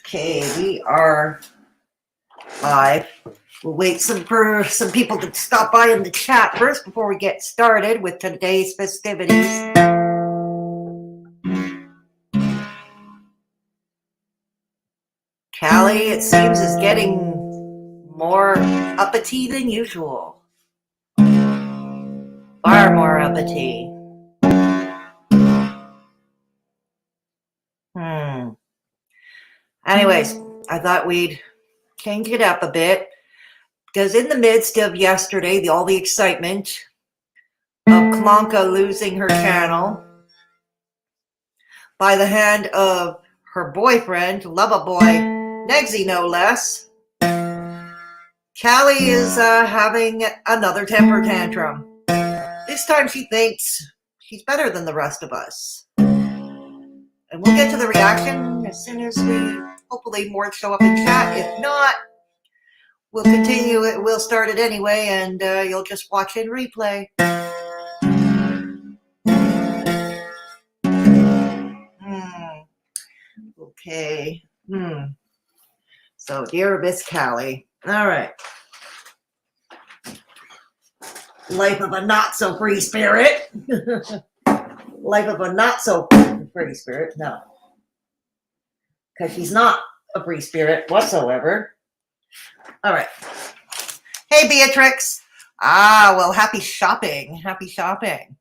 Okay, we are live. We'll wait for some people to stop by in the chat first before we get started with today's festivities. Callie, it seems, is getting more uppity than usual. Far more uppity. Anyways, I thought we'd change it up a bit because in the midst of yesterday, all the excitement of Kalanka losing her channel by the hand of her boyfriend, lover boy, Negsy no less, Callie is having another temper tantrum. This time she thinks she's better than the rest of us. And we'll get to the reaction as soon as we, hopefully more show up in chat. If not, we'll continue it. We'll start it anyway, and you'll just watch in replay. Okay. So, dear Miss Callie. All right. Life of a not-so-free spirit. Life of a not-so-free spirit. No. Because she's not a free spirit whatsoever. All right. Hey, Beatrix. Well, happy shopping. Happy shopping.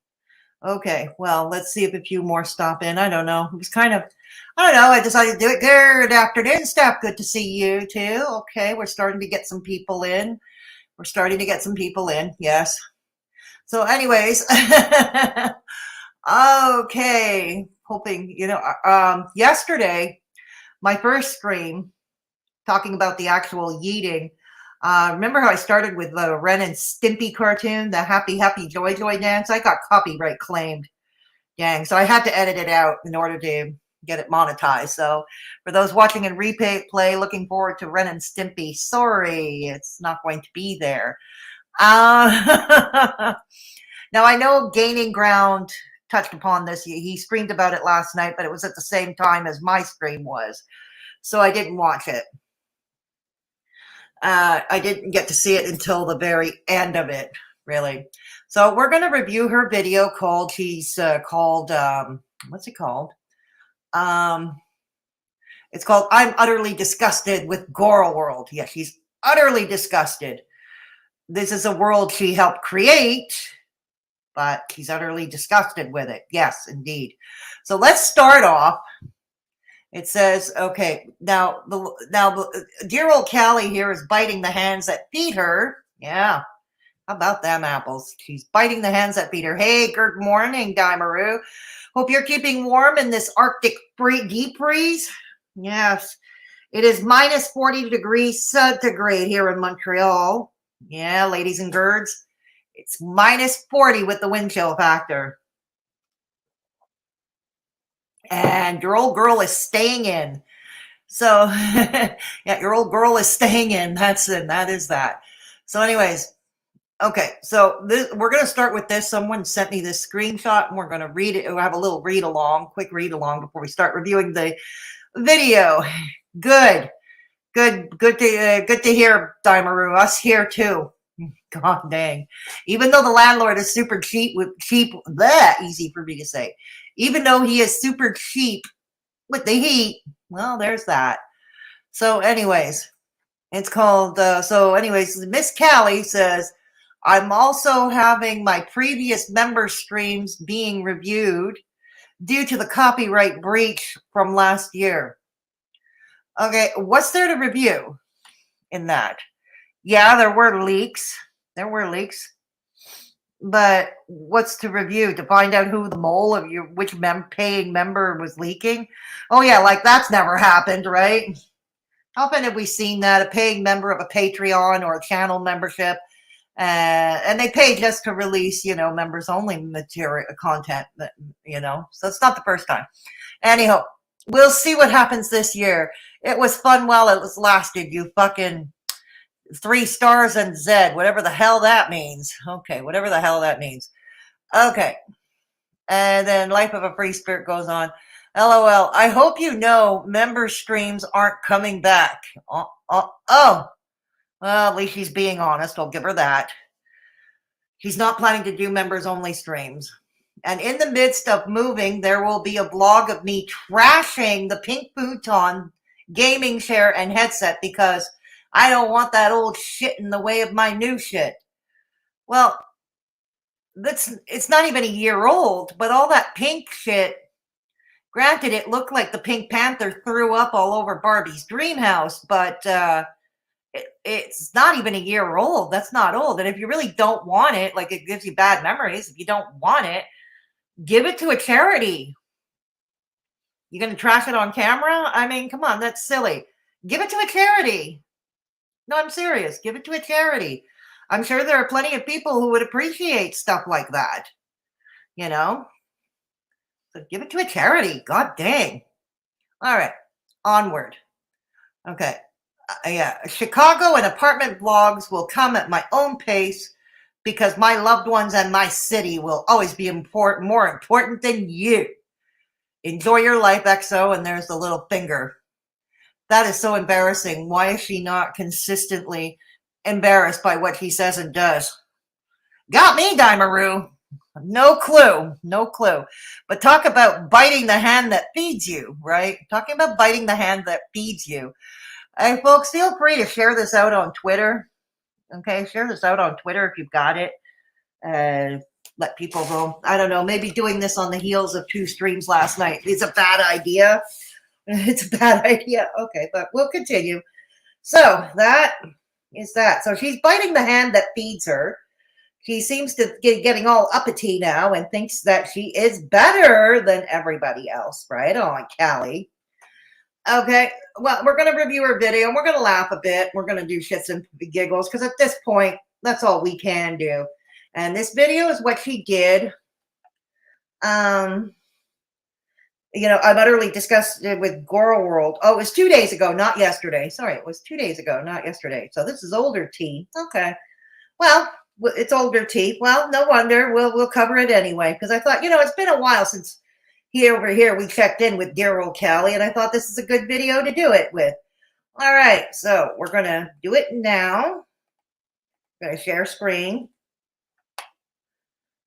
Okay, well, let's see if a few more stop in. I don't know. It was kind of, I don't know. I decided to do it. Good afternoon, Steph. Good to see you, too. Okay, we're starting to get some people in. Yes. So anyways, okay, hoping, yesterday, my first stream, talking about the actual yeeting, remember how I started with the Ren and Stimpy cartoon, the Happy Happy Joy Joy dance? I got copyright claimed. Dang, so I had to edit it out in order to get it monetized. So for those watching in replay, looking forward to Ren and Stimpy. Sorry, it's not going to be there. Now I know Gaining Ground touched upon this. He streamed about it last night, but it was at the same time as my stream was. So I didn't watch it. I didn't get to see it until the very end of it, really. So we're going to review her video called, what's it called? It's called I'm Utterly Disgusted with Goral World. Yeah, she's utterly disgusted. This is a world she helped create, but she's utterly disgusted with it. Yes, indeed. So let's start off. It says, okay, now dear old Callie here is biting the hands that feed her. Yeah, how about them apples? She's biting the hands that feed her. Hey, good morning, Daimaru. Hope you're keeping warm in this Arctic deep freeze. Yes, it is minus 40 degrees centigrade here in Montreal. Yeah, ladies and girls, it's minus 40 with the wind chill factor. And your old girl is staying in. So, yeah, your old girl is staying in. That's it. That is that. So anyways, okay. So we're going to start with this. Someone sent me this screenshot, and we're going to read it. We'll have a little quick read along before we start reviewing the video. Good to hear, Daimaru. Us here too. God dang. Even though the landlord is super cheap, easy for me to say. Even though he is super cheap with the heat, well, there's that. So anyways, it's called, Miss Callie says, I'm also having my previous member streams being reviewed due to the copyright breach from last year. Okay, what's there to review in that? Yeah, there were leaks. But what's to review? To find out who the mole of which paying member was leaking? Oh yeah, like that's never happened, right? How often have we seen that? A paying member of a Patreon or a channel membership, and they pay just to release, members only material content, So it's not the first time. Anyhow, we'll see what happens this year. It was fun while it was lasted. You fucking 3 stars and Z, whatever the hell that means. Okay, whatever the hell that means. Okay. And then Life of a Free Spirit goes on. LOL. I hope you know member streams aren't coming back. Oh. Well, at least she's being honest. I'll give her that. He's not planning to do members only streams. And in the midst of moving, there will be a blog of me trashing the pink futon gaming chair and headset because I don't want that old shit in the way of my new shit. Well, it's not even a year old, but all that pink shit, granted, it looked like the Pink Panther threw up all over Barbie's dream house, but it's not even a year old. That's not old. And if you really don't want it, like it gives you bad memories, if you don't want it, give it to a charity. You gonna trash it on camera? I mean, come on, that's silly. Give it to a charity. No, I'm serious. Give it to a charity. I'm sure there are plenty of people who would appreciate stuff like that. You know? So give it to a charity. God dang. All right. Onward. Okay. Yeah. Chicago and apartment blogs will come at my own pace because my loved ones and my city will always be more important than you. Enjoy your life, XO. And there's the little finger. That is so embarrassing. Why is she not consistently embarrassed by what he says and does? Got me, Daimaru. No clue. No clue. But talk about biting the hand that feeds you, right? Talking about biting the hand that feeds you. Hey, folks, feel free to share this out on Twitter. Okay, share this out on Twitter if you've got it. Let people know. I don't know, maybe doing this on the heels of 2 streams last night is a bad idea. It's a bad idea. Okay, but we'll continue. So that is that. So she's biting the hand that feeds her. She seems to getting all uppity now and thinks that she is better than everybody else. Right on, Callie. Okay, well, we're going to review her video and we're going to laugh a bit. We're going to do shits and giggles because at this point, that's all we can do. And this video is what she did. You know, I'm utterly disgusted with Girl World. Oh, it was 2 days ago, not yesterday. Sorry, it was 2 days ago, not yesterday. So this is older tea. Okay. Well, it's older tea. Well, no wonder. We'll cover it anyway. Because I thought, you know, it's been a while since over here we checked in with dear old Callie. And I thought this is a good video to do it with. All right. So we're going to do it now. I'm going to share screen.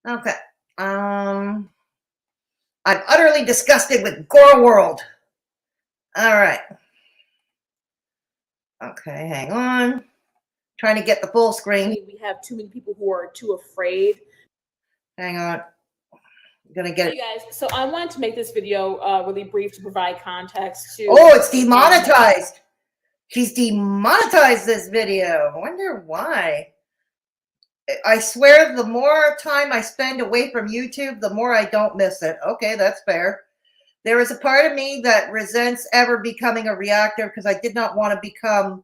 Okay. I'm utterly disgusted with Girl World. All right. Okay, hang on. Trying to get the full screen. We have too many people who are too afraid. Hang on. I'm gonna get it. Guys, so I wanted to make this video really brief to provide context to. Oh, it's demonetized. She's demonetized this video. I wonder why. I swear the more time I spend away from YouTube, the more I don't miss it. Okay, that's fair. There is a part of me that resents ever becoming a reactor because I did not want to become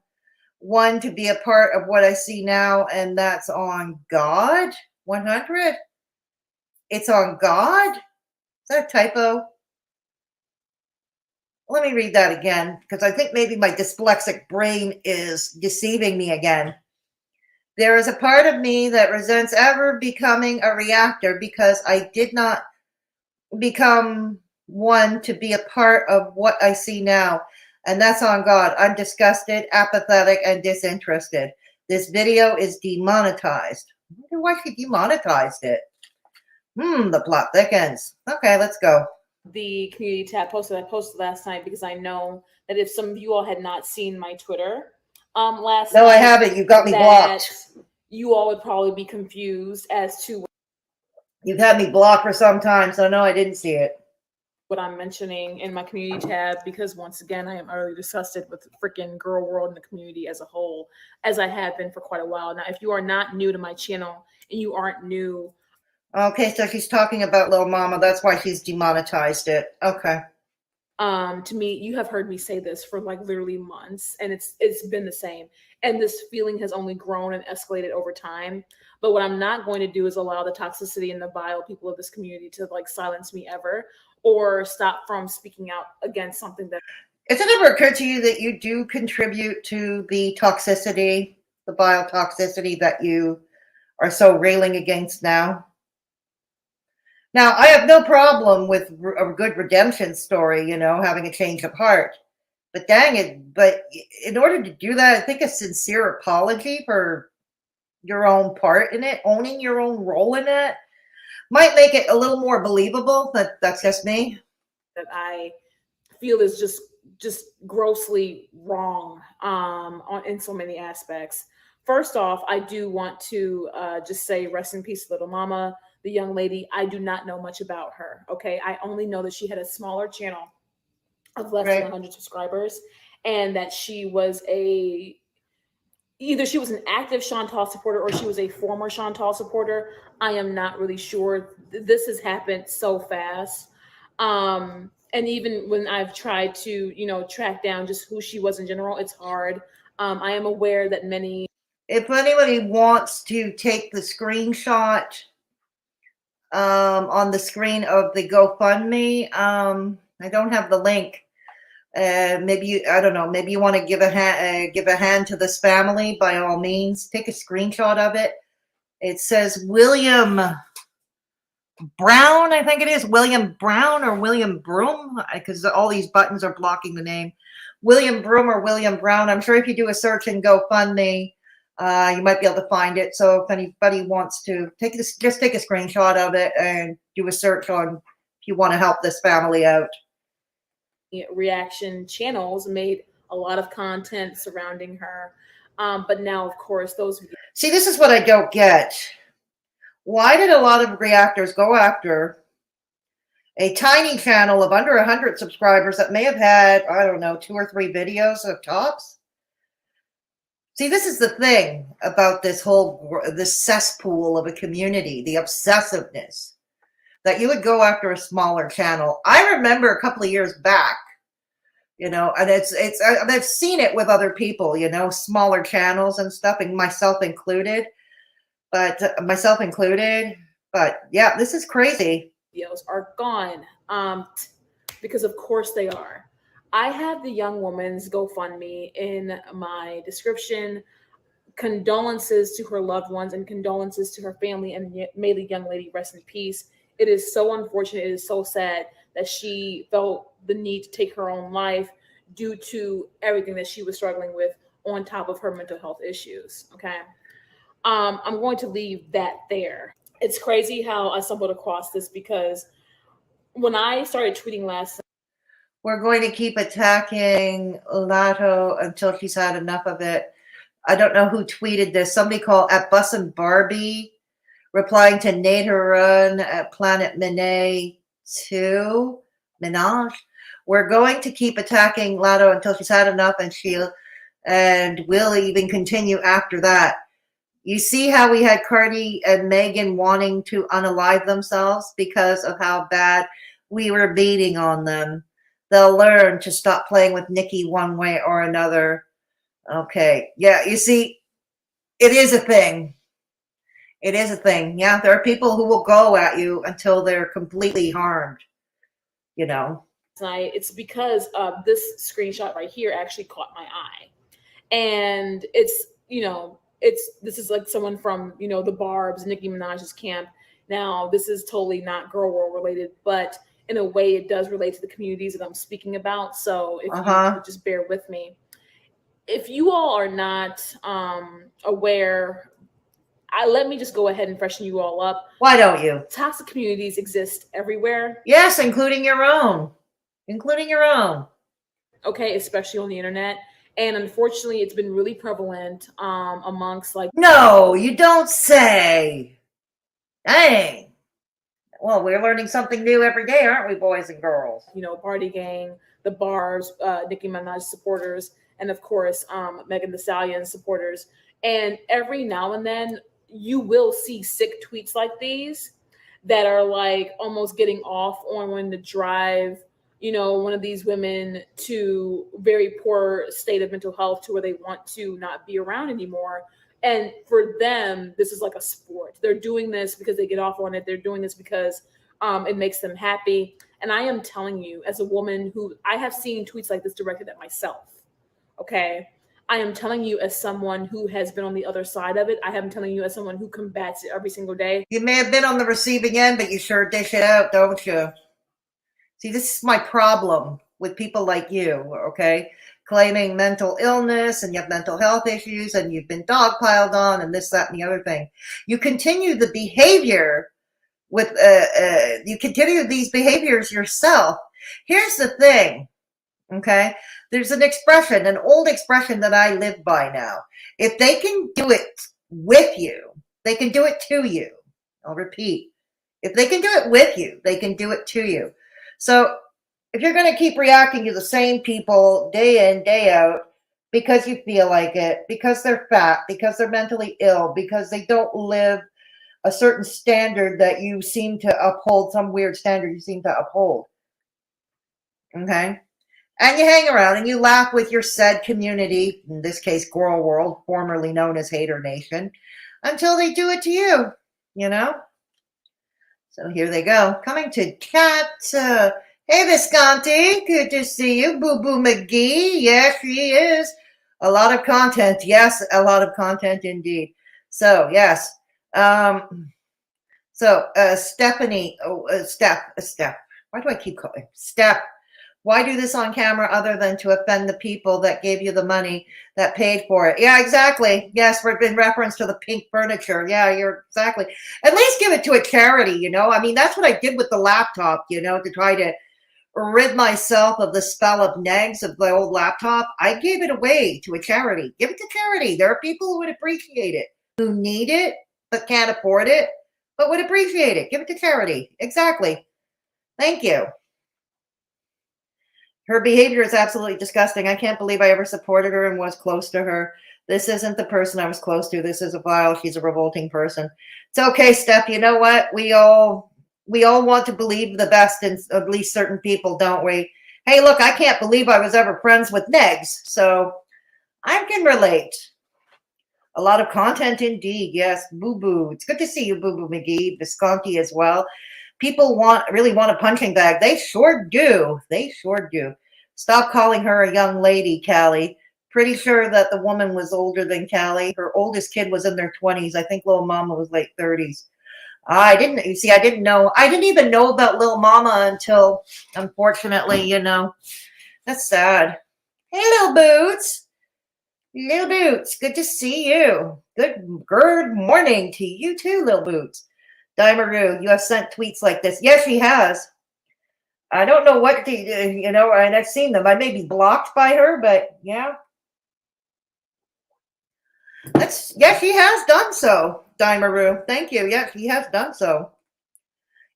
one to be a part of what I see now, and that's on God. 100? It's on God? Is that a typo? Let me read that again because I think maybe my dyslexic brain is deceiving me again. There is a part of me that resents ever becoming a reactor because I did not become one to be a part of what I see now. And that's on God. I'm disgusted, apathetic, and disinterested. This video is demonetized. I wonder why she demonetized it. The plot thickens. Okay, let's go. The community tab posted. I posted last night because I know that if some of you all had not seen my Twitter last night. No, I haven't. You got me blocked. You all would probably be confused as to. You've had me blocked for some time, so no, I didn't see it. What I'm mentioning in my community tab, because once again, I am utterly disgusted with freaking Girl World and the community as a whole, as I have been for quite a while. Now, if you are not new to my channel and you aren't new. Okay, so she's talking about Lil Mama. That's why she's demonetized it. Okay. To me, you have heard me say this for like literally months, and it's been the same. And this feeling has only grown and escalated over time. But what I'm not going to do is allow the toxicity and the vile people of this community to like silence me ever or stop from speaking out against something that. Has it ever occurred to you that you do contribute to the toxicity, the vile toxicity that you are so railing against now? Now, I have no problem with a good redemption story, having a change of heart. But dang it, but in order to do that, I think a sincere apology for your own part in it, owning your own role in it, might make it a little more believable. But that's just me. That I feel is just grossly wrong in so many aspects. First off, I do want to just say rest in peace, little mama, the young lady. I do not know much about her. Okay, I only know that she had a smaller channel of less than Right. 100 subscribers, and that she was either she was an active Chantal supporter or she was a former Chantal supporter. I am not really sure. This has happened so fast. And even when I've tried to, track down just who she was in general, it's hard. I am aware that many. If anybody wants to take the screenshot on the screen of the GoFundMe, I don't have the link. Maybe I don't know. Maybe you want to give a hand to this family. By all means, take a screenshot of it. It says William Brown, I think it is William Brown or William Broom, because all these buttons are blocking the name. William Broom or William Brown. I'm sure if you do a search in GoFundMe, you might be able to find it. So if anybody wants to just take a screenshot of it and do a search on if you want to help this family out. Reaction channels made a lot of content surrounding her. But now, of course, those. See, this is what I don't get. Why did a lot of reactors go after a tiny channel of under 100 subscribers that may have had, I don't know, 2 or 3 videos of tops? See, this is the thing about this cesspool of a community, the obsessiveness, that you would go after a smaller channel. I remember a couple of years back, and I've seen it with other people, smaller channels and stuff, and myself included. But yeah, this is crazy. Videos are gone, because of course they are. I have the young woman's GoFundMe in my description. Condolences to her loved ones and condolences to her family, and may the young lady rest in peace. It is so unfortunate. It is so sad that she felt the need to take her own life due to everything that she was struggling with on top of her mental health issues. Okay. I'm going to leave that there. It's crazy how I stumbled across this, because when I started tweeting last, we're going to keep attacking Lato until she's had enough of it. I don't know who tweeted this. Somebody called at Bussin' Barbie, replying to Nate Harun at Planet Minaj 2. Minaj. We're going to keep attacking Lato until she's had enough, and we'll even continue after that. You see how we had Cardi and Megan wanting to unalive themselves because of how bad we were beating on them. They'll learn to stop playing with Nikki one way or another. Okay. Yeah, you see, it is a thing. It is a thing. Yeah, there are people who will go at you until they're completely harmed, It's because this screenshot right here actually caught my eye. And it's, this is like someone from, the Barb's, Nicki Minaj's camp. Now, this is totally not girl world related, but in a way it does relate to the communities that I'm speaking about. So if you could just bear with me. If you all are not aware, let me just go ahead and freshen you all up. Why don't you? Toxic communities exist everywhere. Yes, including your own. Okay, especially on the internet. And unfortunately, it's been really prevalent amongst No, you don't say. Dang. Well, we're learning something new every day, aren't we, boys and girls? Party Gang, the Barb's, Nicki Minaj supporters, and of course, Megan Thee Stallion supporters. And every now and then, you will see sick tweets like these that are like almost getting off on when to drive one of these women to very poor state of mental health, to where they want to not be around anymore. And for them, this is like a sport. They're doing this because they get off on it. They're doing this because it makes them happy. And I am telling you, as a woman who I have seen tweets like this directed at myself. Okay. I am telling you as someone who has been on the other side of it. I am telling you as someone who combats it every single day. You may have been on the receiving end, but you sure dish it out, don't you? See, this is my problem with people like you, okay? Claiming mental illness and you have mental health issues and you've been dogpiled on and this, that, and the other thing. You continue the behavior with, you continue these behaviors yourself. Here's the thing, okay? There's an expression, an old expression that I live by now. If they can do it with you, they can do it to you. I'll repeat. If they can do it with you, they can do it to you. So if you're going to keep reacting to the same people day in, day out, because you feel like it, because they're fat, because they're mentally ill, because they don't live a certain standard that you seem to uphold, some weird standard you seem to uphold, okay? And you hang around and you laugh with your said community, in this case, Girl World, formerly known as Hater Nation, until they do it to you, you know? So here they go. Coming to chat. Hey, Visconti. Good to see you. Boo Boo McGee. Yes, she is. A lot of content. Yes, a lot of content indeed. So, yes. Stephanie. Steph. Why do I keep calling? Steph. Why do this on camera other than to offend the people that gave you the money that paid for it? Yeah, exactly. Yes, we're in reference to the pink furniture. Yeah, you're exactly. At least give it to a charity, you know? I mean, that's what I did with the laptop, you know, to try to rid myself of the spell of negs of the old laptop. I gave it away to a charity. Give it to charity. There are people who would appreciate it, who need it, but can't afford it, but would appreciate it. Give it to charity. Exactly. Thank you. Her behavior is absolutely disgusting. I can't believe I ever supported her and was close to her. This isn't the person I was close to. This is awhile. She's a revolting person. It's okay, Steph. You know what? We all want to believe the best in at least certain people, don't we? Hey, look, I can't believe I was ever friends with Negs, so I can relate. A lot of content indeed. Yes, Boo Boo. It's good to see you, Boo Boo McGee. Visconti as well. People really want a punching bag. They sure do. They sure do. Stop calling her a young lady, Callie. Pretty sure that the woman was older than Callie. Her oldest kid was in their 20s. I think Little Mama was late 30s. I didn't know. I didn't even know about Little Mama until, unfortunately, you know. That's sad. Hey, Little Boots. Little Boots, good to see you. Good morning to you too, Little Boots. Dimaroo, you have sent tweets like this. Yes, she has. I don't know what to, you know, and I've seen them. I may be blocked by her, but yeah. Yes, she has done so, Dimaroo. Thank you. Yes, she has done so.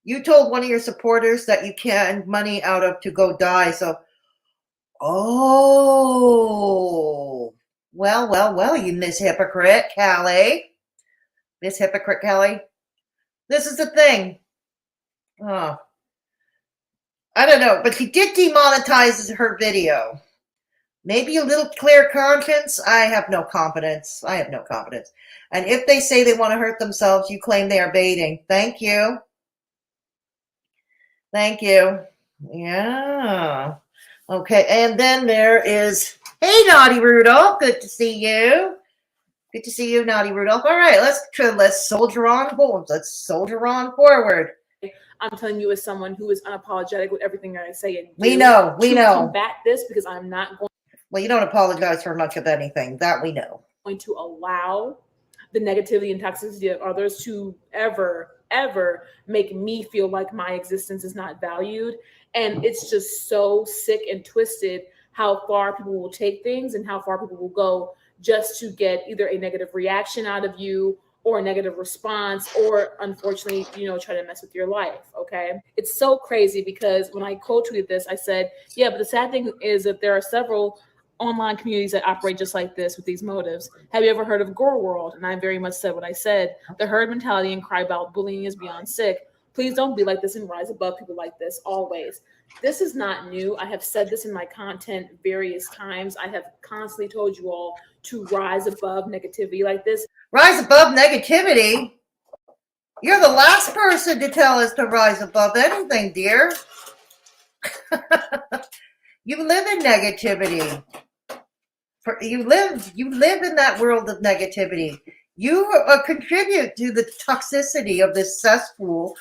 You told one of your supporters that you can't money out of to go die. So, oh, well, you Miss Hypocrite, Callie. Miss Hypocrite, Callie. This is the thing. Oh, I don't know, but she did demonetize her video. Maybe a little clear conscience. I have no confidence. And if they say they want to hurt themselves, you claim they are baiting. Thank you. Thank you. Yeah. Okay. And then there is, hey, Naughty Rudolph. Good to see you. Good to see you, Naughty Rudolph. All right, let's soldier on forward. Let's soldier on forward. I'm telling you as someone who is unapologetic with everything I say and do. We know. Combat this because I'm not going. Well, you don't apologize for much of anything. That we know. Going to allow the negativity and toxicity of others to ever make me feel like my existence is not valued. And it's just so sick and twisted how far people will take things and how far people will go just to get either a negative reaction out of you or a negative response, or unfortunately, try to mess with your life. Okay. It's so crazy because when I co-tweeted this, I said, yeah, but the sad thing is that there are several online communities that operate just like this with these motives. Have you ever heard of Girl World? And I very much said what I said. The herd mentality and cry about bullying is beyond sick. Please don't be like this and rise above people like this always. This is not new. I have said this in my content various times. I have constantly told you all to rise above negativity like this. Rise above negativity? You're the last person to tell us to rise above anything, dear. You live in negativity. You live in that world of negativity. You contribute to the toxicity of this cesspool,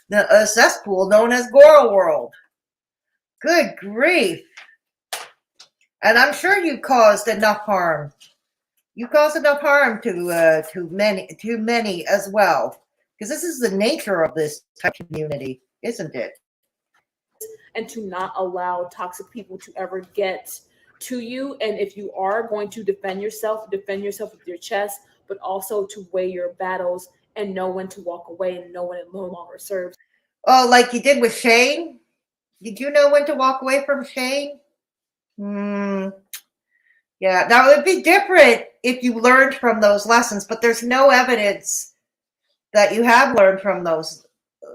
the cesspool known as Goro World. Good grief. And I'm sure you caused enough harm. You caused enough harm to many as well. Because this is the nature of this type of community, isn't it? And to not allow toxic people to ever get to you. And if you are going to defend yourself with your chest, but also to weigh your battles and know when to walk away and know when it no longer serves. Oh, like you did with Shane? Did you know when to walk away from Shane? Yeah, that would be different if you learned from those lessons, but there's no evidence that you have learned from those.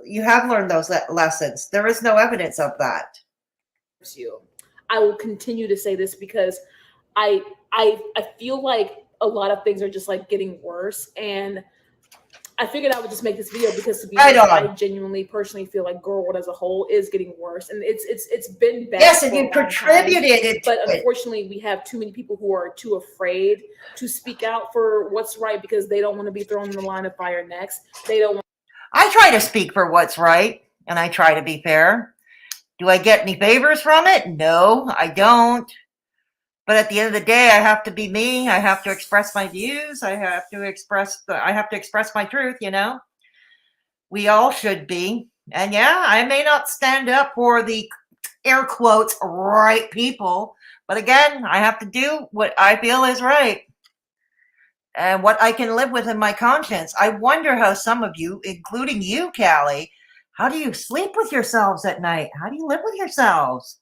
You have learned those lessons. There is no evidence of that. I will continue to say this because I feel like a lot of things are just like getting worse, and I figured I would just make this video because, to be honest, I genuinely, personally feel like Girl World as a whole is getting worse, and it's been bad. Yes, and you contributed it, but unfortunately, we have too many people who are too afraid to speak out for what's right because they don't want to be thrown in the line of fire next. They don't. I try to speak for what's right, and I try to be fair. Do I get any favors from it? No, I don't. But at the end of the day, I have to be me. I have to express my views. I have to express my truth, you know. We all should be. And yeah, I may not stand up for the air quotes right people, but again, I have to do what I feel is right and what I can live with in my conscience. I wonder how some of you, including you, Callie, how do you sleep with yourselves at night? How do you live with yourselves?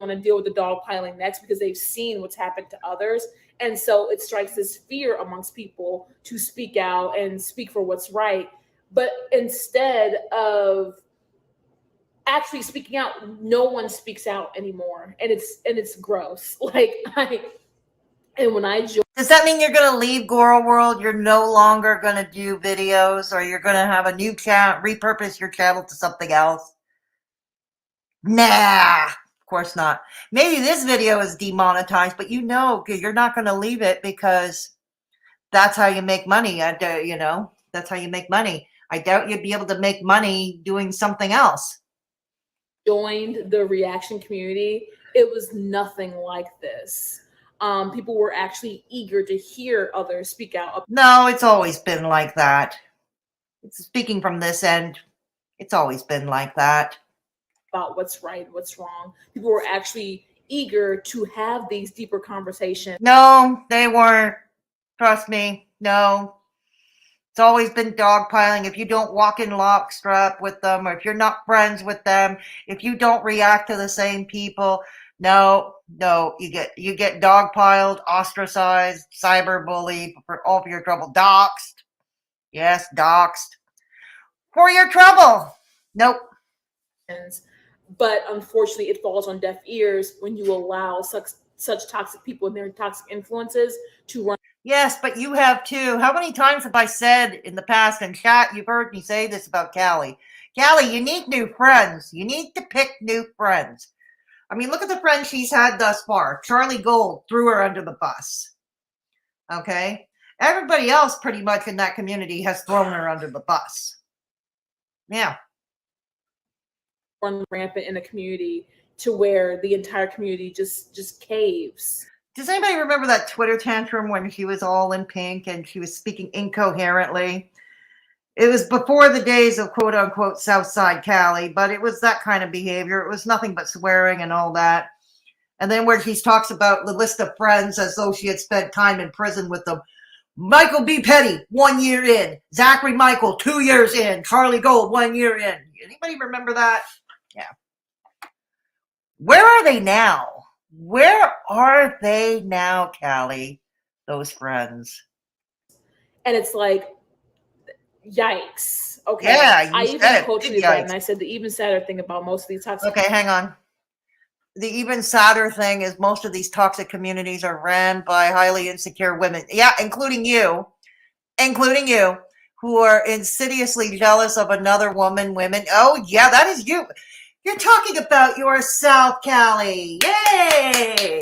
Want to deal with the dog piling next because they've seen what's happened to others, and so it strikes this fear amongst people to speak out and speak for what's right. But instead of actually speaking out, no one speaks out anymore, and it's gross. When I joined, does that mean you're going to leave Goro World? You're no longer going to do videos, or you're going to have a new channel, repurpose your channel to something else? Nah. Of course not. Maybe this video is demonetized, but you know, you're not going to leave it because that's how you make money. You know, that's how you make money. I doubt you'd be able to make money doing something else. Joined the reaction community, it was nothing like this. People were actually eager to hear others speak out. No, it's always been like that. Speaking from this end, it's always been like that. About what's right, what's wrong. People were actually eager to have these deeper conversations. No, they weren't. Trust me. No. It's always been dogpiling. If you don't walk in lockstep with them, or if you're not friends with them, if you don't react to the same people, no, you get dogpiled, ostracized, cyberbullied for all of your trouble. Doxed. Yes, doxed. For your trouble. Nope. But unfortunately, it falls on deaf ears when you allow such toxic people and their toxic influences to run. Yes, but you have too. How many times have I said in the past in chat, you've heard me say this about Callie. Callie, you need new friends. You need to pick new friends. I mean, look at the friends she's had thus far. Charlie Gold threw her under the bus. Okay? Everybody else pretty much in that community has thrown her under the bus. Yeah. Run rampant in a community to where the entire community just caves. Does anybody remember that Twitter tantrum when she was all in pink and she was speaking incoherently? It was before the days of quote unquote Southside Callie, but it was that kind of behavior. It was nothing but swearing and all that. And then where she talks about the list of friends as though she had spent time in prison with them. Michael B. Petty, 1 year in. Zachary Michael, 2 years in. Charlie Gold, 1 year in. Anybody remember that? Yeah. Where are they now? Where are they now, Callie? Those friends. And it's like, yikes. Okay. Yeah, I even quoted that, and I said the even sadder thing about most of these toxic. Okay, hang on. The even sadder thing is most of these toxic communities are ran by highly insecure women. Yeah, including you, who are insidiously jealous of another women. Oh, yeah, that is you. You're talking about yourself, Callie. Yay!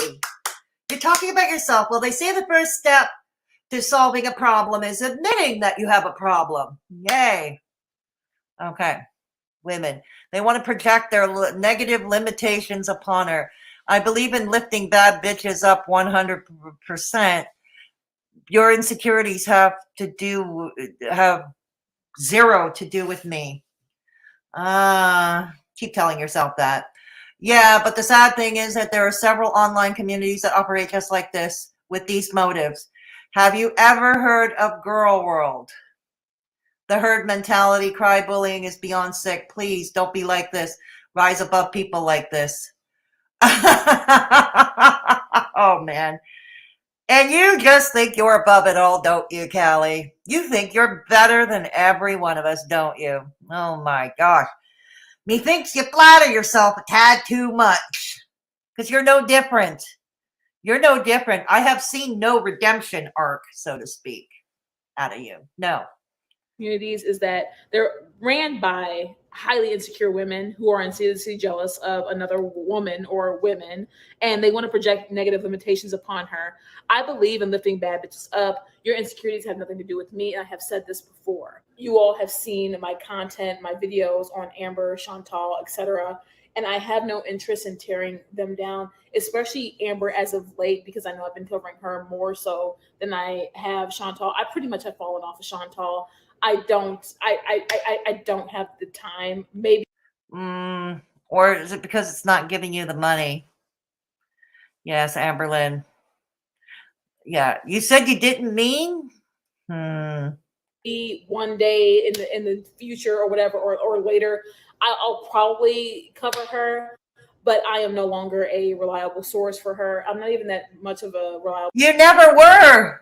You're talking about yourself. Well, they say the first step to solving a problem is admitting that you have a problem. Yay. Okay. Women, they want to project their negative limitations upon her. I believe in lifting bad bitches up 100%. Your insecurities have zero to do with me. Keep telling yourself that. Yeah, but the sad thing is that there are several online communities that operate just like this with these motives. Have you ever heard of Girl World? The herd mentality, cry bullying is beyond sick. Please don't be like this. Rise above people like this. Oh, man. And you just think you're above it all, don't you, Callie? You think you're better than every one of us, don't you? Oh, my gosh. Methinks you flatter yourself a tad too much. Because you're no different. You're no different. I have seen no redemption arc, so to speak, out of you. No. Communities is that they're ran by highly insecure women who are insidiously jealous of another woman or women, and they want to project negative limitations upon her. I believe in lifting bad bitches up. Your insecurities have nothing to do with me, and I have said this before. You all have seen my content, my videos on Amber, Chantal, etc., and I have no interest in tearing them down, especially Amber as of late, because I know I've been covering her more so than I have Chantal. I pretty much have fallen off of Chantal. I don't have the time. Maybe. Or is it because it's not giving you the money? Yes, Amberlynn. Yeah, you said you didn't mean? One day in the future or whatever, or later, I'll probably cover her, but I am no longer a reliable source for her. I'm not even that much of a reliable. You never were.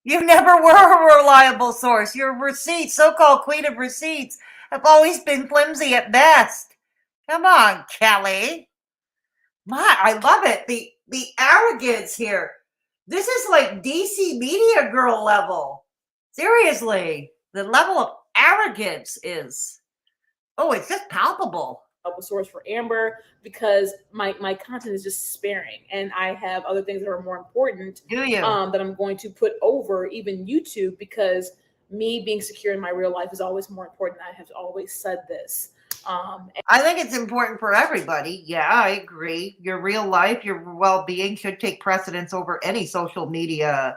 You never were a reliable source. Your receipts, so-called queen of receipts, have always been flimsy at best. Come on, Callie. I love it. The arrogance here. This is like DCmediagirl level. Seriously, the level of arrogance is, it's just palpable. A source for Amber, because my content is just sparing, and I have other things that are more important. Do you? That I'm going to put over even YouTube, because me being secure in my real life is always more important. I have always said this. I think it's important for everybody. Yeah, I agree. Your real life, your well-being should take precedence over any social media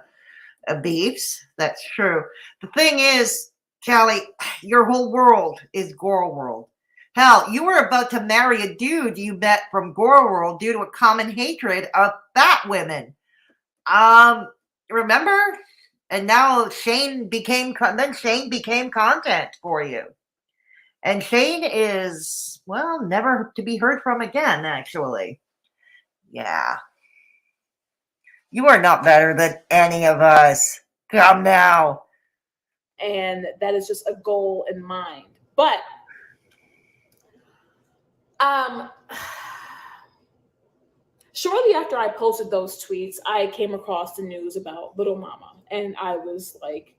beefs. That's true. The thing is, Callie, your whole world is Girl World. Hell, you were about to marry a dude you met from Girl World due to a common hatred of fat women. Remember? And now Shane became content for you. And Shane is, well, never to be heard from again, actually. Yeah. You are not better than any of us. Come now. And that is just a goal in mind. But shortly after I posted those tweets, I came across the news about Little Mama, and I was like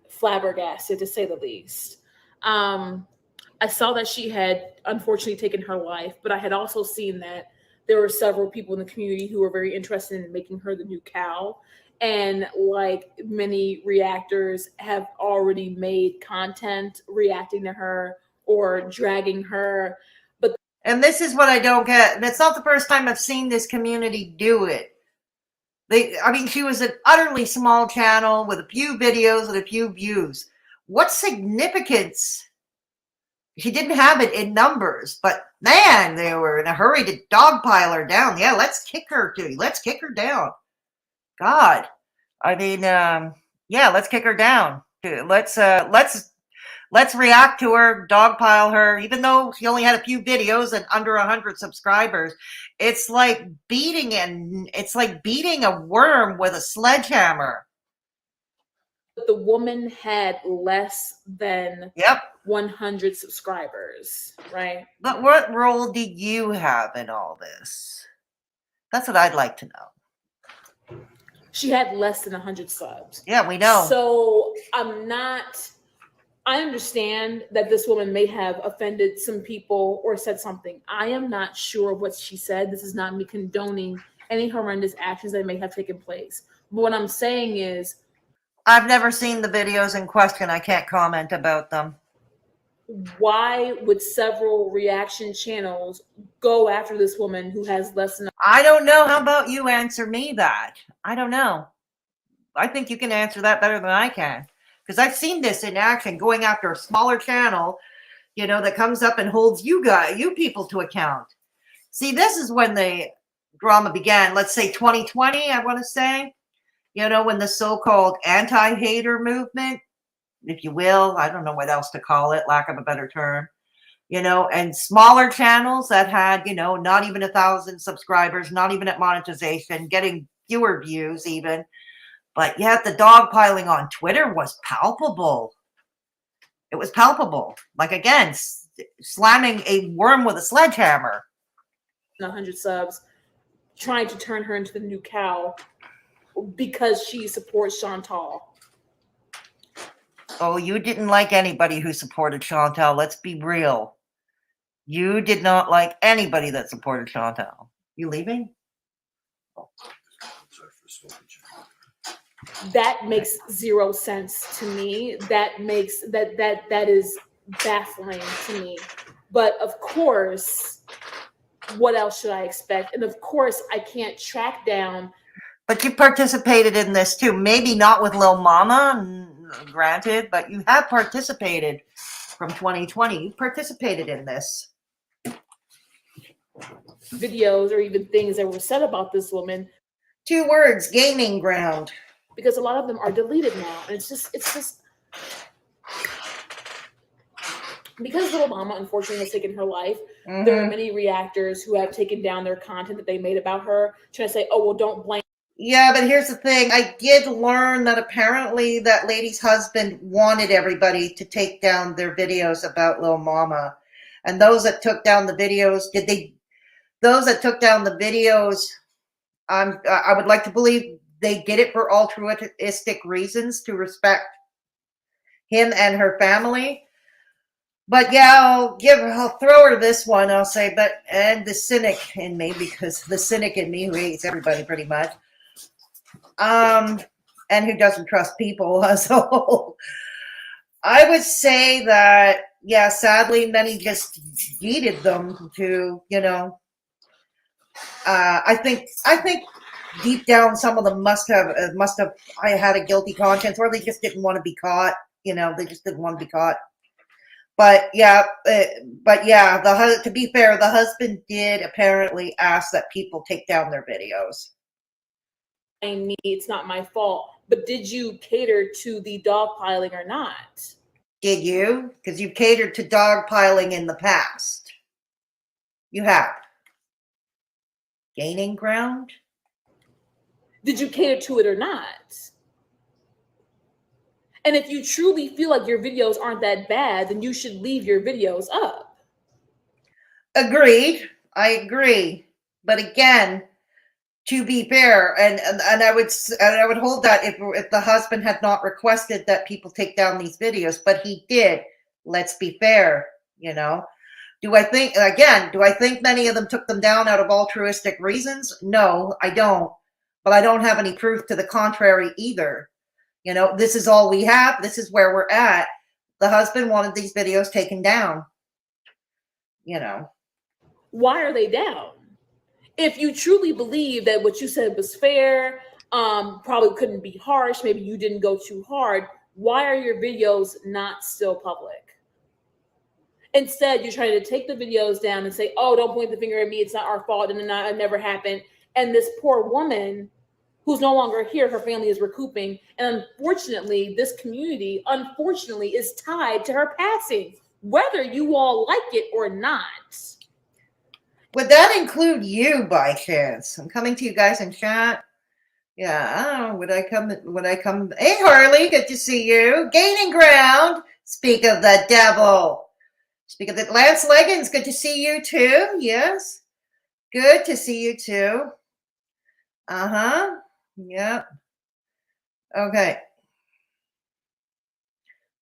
flabbergasted, to say the least. I saw that she had unfortunately taken her life, but I had also seen that there were several people in the community who were very interested in making her the new cow. And like many reactors have already made content reacting to her or dragging her. And this is what I don't get. And it's not the first time I've seen this community do it. She was an utterly small channel with a few videos and a few views. What significance? She didn't have it in numbers, but man, they were in a hurry to dogpile her down. Yeah, let's kick her down. God. Let's kick her down. Let's react to her, dogpile her, even though she only had a few videos and under 100 subscribers. It's like beating a worm with a sledgehammer. The woman had less than 100 subscribers, right? But what role did you have in all this? That's what I'd like to know. She had less than 100 subs. Yeah, we know. So I understand that this woman may have offended some people or said something. I am not sure what she said. This is not me condoning any horrendous actions that may have taken place. But what I'm saying is, I've never seen the videos in question. I can't comment about them. why would several reaction channels go after this woman who has less than I don't know. How about you answer me that? I don't know. I think you can answer that better than I can, because I've seen this in action, going after a smaller channel, you know, that comes up and holds you people to account. See, this is when the drama began. Let's say 2020, I want to say, you know, when the so-called anti-hater movement, if you will, I don't know what else to call it, lack of a better term, you know, and smaller channels that had, you know, not even 1,000 subscribers, not even at monetization, getting fewer views even. But yet the dogpiling on Twitter was palpable. It was palpable. Like, again, slamming a worm with a sledgehammer. 100 subs, trying to turn her into the new cow because she supports Chantal. Oh, you didn't like anybody who supported Chantal. Let's be real. You did not like anybody that supported Chantal. You leaving? That makes zero sense to me. That is baffling to me. But of course, what else should I expect? And of course, I can't track down. But you participated in this too. Maybe not with Lil Mama, granted, but you have participated from 2020. You participated in this. Videos or even things that were said about this woman. 2 words, gaining ground. Because a lot of them are deleted now. And it's just because Little Mama unfortunately has taken her life. There are many reactors who have taken down their content that they made about her, trying to say, oh, well, don't blame. Yeah, but here's the thing. I did learn that apparently that lady's husband wanted everybody to take down their videos about Lil Mama. And those that took down the videos, I would like to believe they did it for altruistic reasons to respect him and her family. But yeah, I'll throw her this one. I'll say, and the cynic in me, because the cynic in me who hates everybody pretty much, and who doesn't trust people as a whole. I would say that, yeah, sadly, many just needed them to, you know. I think deep down, some of them must have I had a guilty conscience, or they just didn't want to be caught. You know, they just didn't want to be caught. But yeah, to be fair, the husband did apparently ask that people take down their videos. Me, it's not my fault. But did you cater to the dogpiling or not? Did you? Because you catered to dogpiling in the past. You have. Gaining ground? Did you cater to it or not? And if you truly feel like your videos aren't that bad, then you should leave your videos up. Agreed. I agree. But again, to be fair, and I would hold that if the husband had not requested that people take down these videos, but he did. Let's be fair, you know. Do I think many of them took them down out of altruistic reasons? No, I don't. But I don't have any proof to the contrary either. You know, this is all we have. This is where we're at. The husband wanted these videos taken down. You know. Why are they down? If you truly believe that what you said was fair, probably couldn't be harsh, maybe you didn't go too hard, why are your videos not still public? Instead, you're trying to take the videos down and say, oh, don't point the finger at me. It's not our fault. And it never happened. And this poor woman who's no longer here, her family is recouping. And unfortunately, this community, is tied to her passing, whether you all like it or not. Would that include you by chance? I'm coming to you guys in chat. Yeah, I don't know. Would I come? Hey, Harley, good to see you. Gaining ground. Speak of the devil. Speak of the Lance Leggins, good to see you too. Yes. Good to see you too. Uh-huh. Yep. Okay.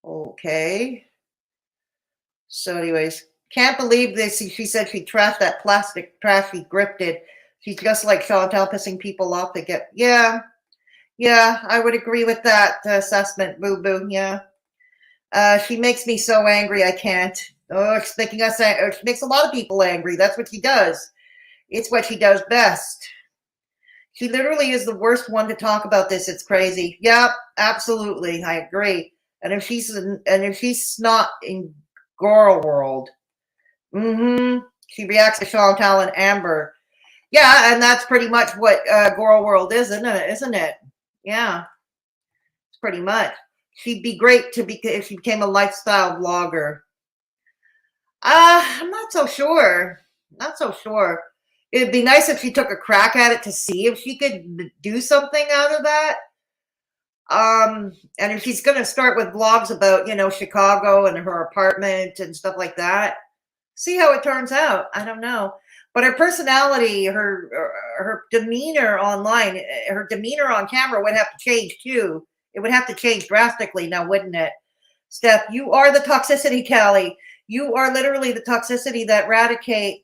Okay. So anyways, can't believe this. She said she trashed that plastic trash she grifted. She's just like Chantal, pissing people off to get, yeah, I would agree with that assessment, Boo Boo, yeah. She makes me so angry, I can't. Oh, she's making us, she makes a lot of people angry. That's what she does. It's what she does best. She literally is the worst one to talk about this. It's crazy. Yep, absolutely. I agree. And if she's not in girl world, she reacts to Chantal and Amber. Yeah, and that's pretty much what girl world is, isn't it? Isn't it? Yeah, it's pretty much. She'd be great if she became a lifestyle blogger. I'm not so sure. Not so sure. It'd be nice if she took a crack at it to see if she could do something out of that. And if she's going to start with blogs about, Chicago and her apartment and stuff like that, see how it turns out. I don't know. But her personality, her demeanor online, her demeanor on camera would have to change too. It would have to change drastically now, wouldn't it? Steph, you are the toxicity, Callie. You are literally the toxicity that radiate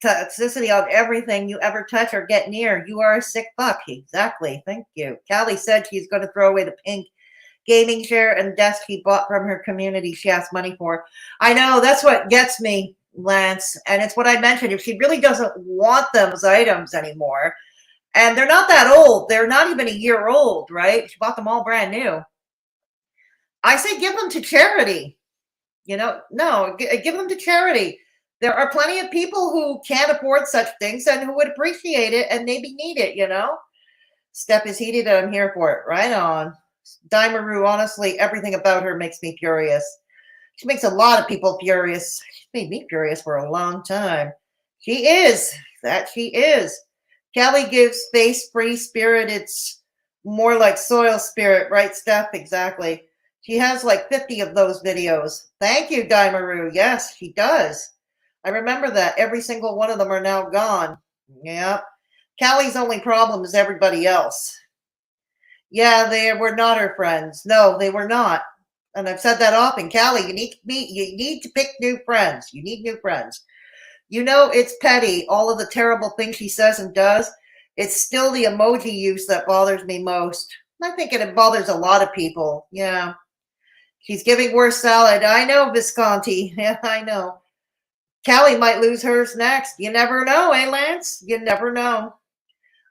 toxicity on everything you ever touch or get near. You are a sick fuck. Exactly. Thank you. Callie said she's going to throw away the pink gaming chair and desk he bought from her community she asked money for. I know, that's what gets me, Lance. And it's what I mentioned. If she really doesn't want those items anymore, and they're not that old, they're not even a year old, right? She bought them all brand new. I say give them to charity. No, give them to charity. There are plenty of people who can't afford such things and who would appreciate it and maybe need it, Step is heated and I'm here for it. Right on. Dimaru, honestly, everything about her makes me furious. She makes a lot of people furious. She made me furious for a long time. She is. That she is. Callie gives space free spirit. It's more like soil spirit, right, Steph? Exactly. She has like 50 of those videos. Thank you, Dimaru. Yes, she does. I remember that. Every single one of them are now gone. Yeah. Callie's only problem is everybody else. Yeah, they were not her friends. No, they were not. And I've said that often. Callie, you need to pick new friends. You need new friends. It's petty. All of the terrible things she says and does. It's still the emoji use that bothers me most. I think it bothers a lot of people. Yeah. She's giving worse salad. I know, Visconti. Yeah, I know. Callie might lose hers next. You never know, eh, Lance? You never know.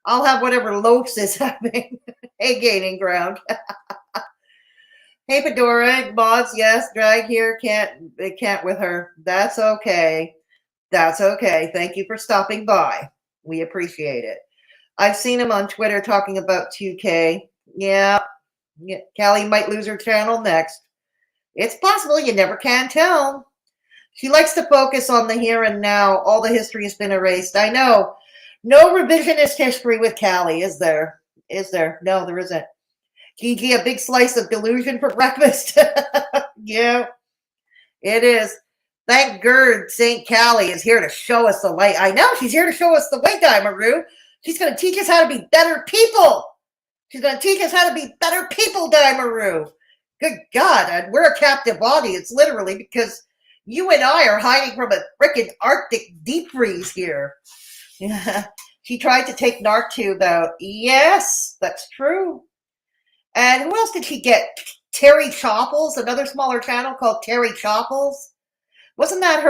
I'll have whatever Lopes is having. Hey, gaining ground. Hey, Fedora, mods, yes, drag here, can't with her. That's okay. That's okay. Thank you for stopping by. We appreciate it. I've seen him on Twitter talking about 2K. Yeah. Callie might lose her channel next. It's possible. You never can tell. She likes to focus on the here and now. All the history has been erased. I know. No revisionist history with Callie, is there? Is there? No, there isn't. Gigi, a big slice of delusion for breakfast. Yeah, it is. Thank Gerd, St. Callie is here to show us the way. I know, she's here to show us the way, Dimaru. She's going to teach us how to be better people. She's going to teach us how to be better people, Dimaru. Good God, we're a captive audience, literally, because you and I are hiding from a freaking Arctic deep freeze here. Yeah. She tried to take NarcTube out. Yes, that's true. And who else did she get? Terry Chopples, another smaller channel called Terry Chopples. Wasn't that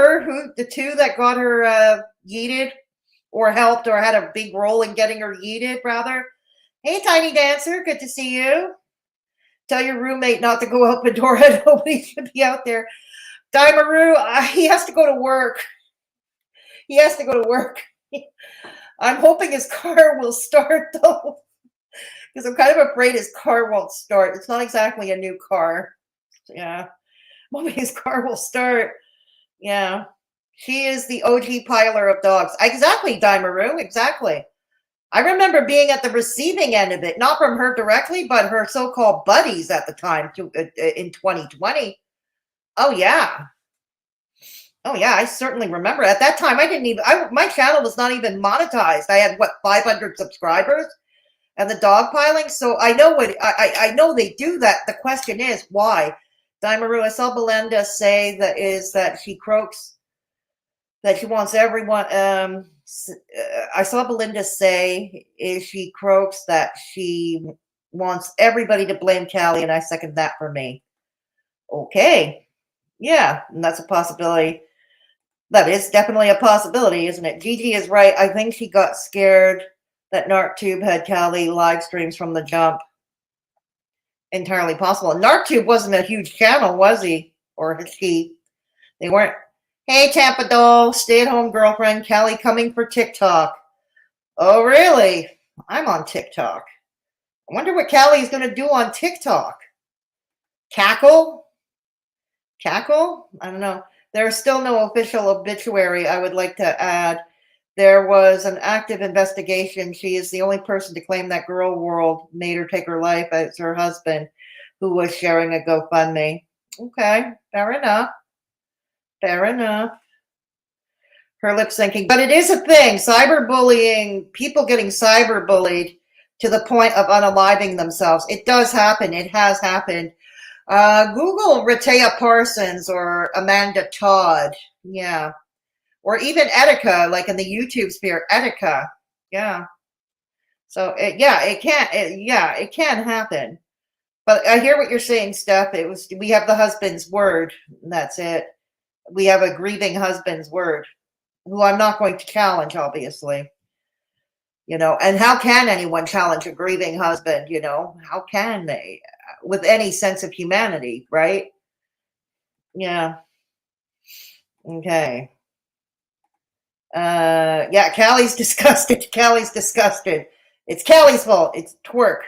the two that got her yeeted or helped or had a big role in getting her yeeted, rather? Hey, Tiny Dancer, good to see you. Tell your roommate not to go out Fedora. Nobody should be out there. Dimaru, he has to go to work. He has to go to work. I'm hoping his car will start, though. Because I'm kind of afraid his car won't start. It's not exactly a new car. Yeah. I'm hoping his car will start. Yeah. She is the OG piler of dogs. Exactly, Dimaru. Exactly. I remember being at the receiving end of it, not from her directly, but her so-called buddies at the time in 2020. Oh, yeah. Oh, yeah, I certainly remember. At that time, my channel was not even monetized. I had, 500 subscribers and the dog piling. So I know I know they do that. The question is, why? Dimaru, I saw Belinda say that she croaks that she wants everyone. I saw Belinda say, is she croaks, that she wants everybody to blame Callie, and I second that for me. Okay. Yeah, and that's a possibility. That is definitely a possibility, isn't it? Gigi is right. I think she got scared that NarkTube had Callie live streams from the jump. Entirely possible. NarkTube wasn't a huge channel, was he? Or she? They weren't. Hey, Tampa Doll, stay-at-home girlfriend, Callie coming for TikTok. Oh, really? I'm on TikTok. I wonder what Callie's going to do on TikTok. Cackle? Cackle? I don't know. There's still no official obituary, I would like to add. There was an active investigation. She is the only person to claim that Girl World made her take her life as her husband, who was sharing a GoFundMe. Okay, fair enough. Fair enough. Her lip syncing. But it is a thing. Cyberbullying, people getting cyberbullied to the point of unaliving themselves. It does happen. It has happened. Google Rehtaeh Parsons or Amanda Todd. Yeah. Or even Etika, like in the YouTube sphere, Etika. Yeah. So, it can happen. But I hear what you're saying, Steph. We have the husband's word. And that's it. We have a grieving husband's word, who I'm not going to challenge, obviously. And how can anyone challenge a grieving husband? How can they? With any sense of humanity, right? Yeah. Okay. Yeah, Callie's disgusted. Callie's disgusted. It's Callie's fault. It's twerk.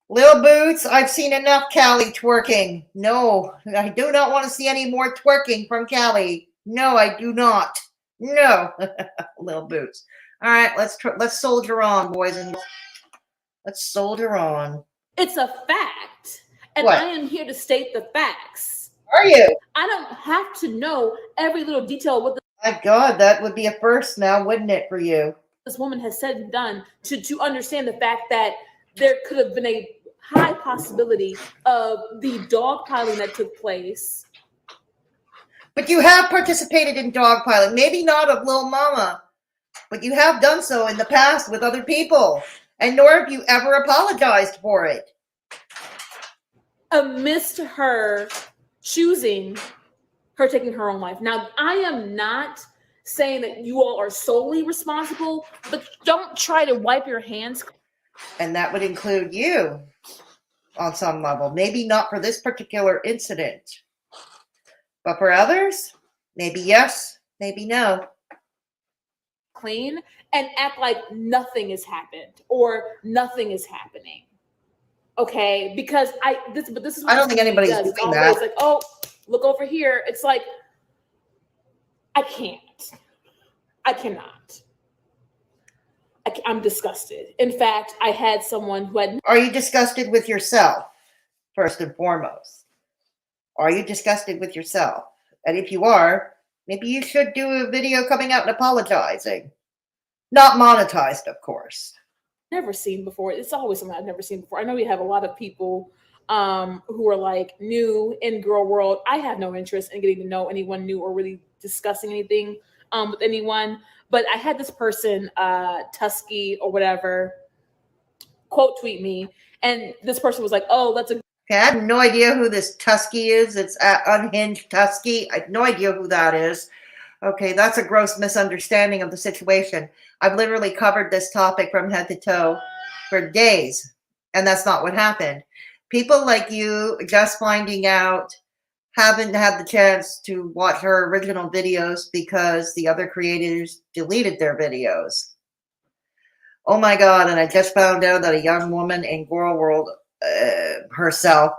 Lil Boots, I've seen enough Callie twerking. No, I do not want to see any more twerking from Callie. No, I do not. No. Lil Boots. All right, let's soldier on, boys and girls. Let's soldier on. It's a fact. And What? I am here to state the facts. Are you? I don't have to know every little detail of what My God, that would be a first now, wouldn't it, for you? this woman has said and done to understand the fact that there could have been a high possibility of the dogpiling that took place. But you have participated in dogpiling. Maybe not of Lil Mama, but you have done so in the past with other people. And nor have you ever apologized for it. Amidst her choosing her taking her own life. Now, I am not saying that you all are solely responsible, but don't try to wipe your hands. And that would include you on some level. Maybe not for this particular incident, but for others, maybe yes, maybe no. Clean and act like nothing has happened or nothing is happening. Okay, because this is what I don't think anybody's does. doing that. It's like, oh, look over here. It's like, I can't. I cannot. I'm disgusted. In fact, I had someone who had. Are you disgusted with yourself, first and foremost? Are you disgusted with yourself? And if you are, maybe you should do a video coming out and apologizing. Not monetized, of course. Never seen before. It's always something I've never seen before. I know we have a lot of people who are like new in girl world. I have no interest in getting to know anyone new or really discussing anything with anyone. But I had this person, Tusky or whatever, quote tweet me, and this person was like, "Oh, that's a." Okay, I have no idea who this Tusky is. It's Unhinged Tusky. I have no idea who that is. Okay, that's a gross misunderstanding of the situation. I've literally covered this topic from head to toe for days, and that's not what happened. People like you just finding out haven't had the chance to watch her original videos because the other creators deleted their videos. Oh my God, and I just found out that a young woman in Girl World herself,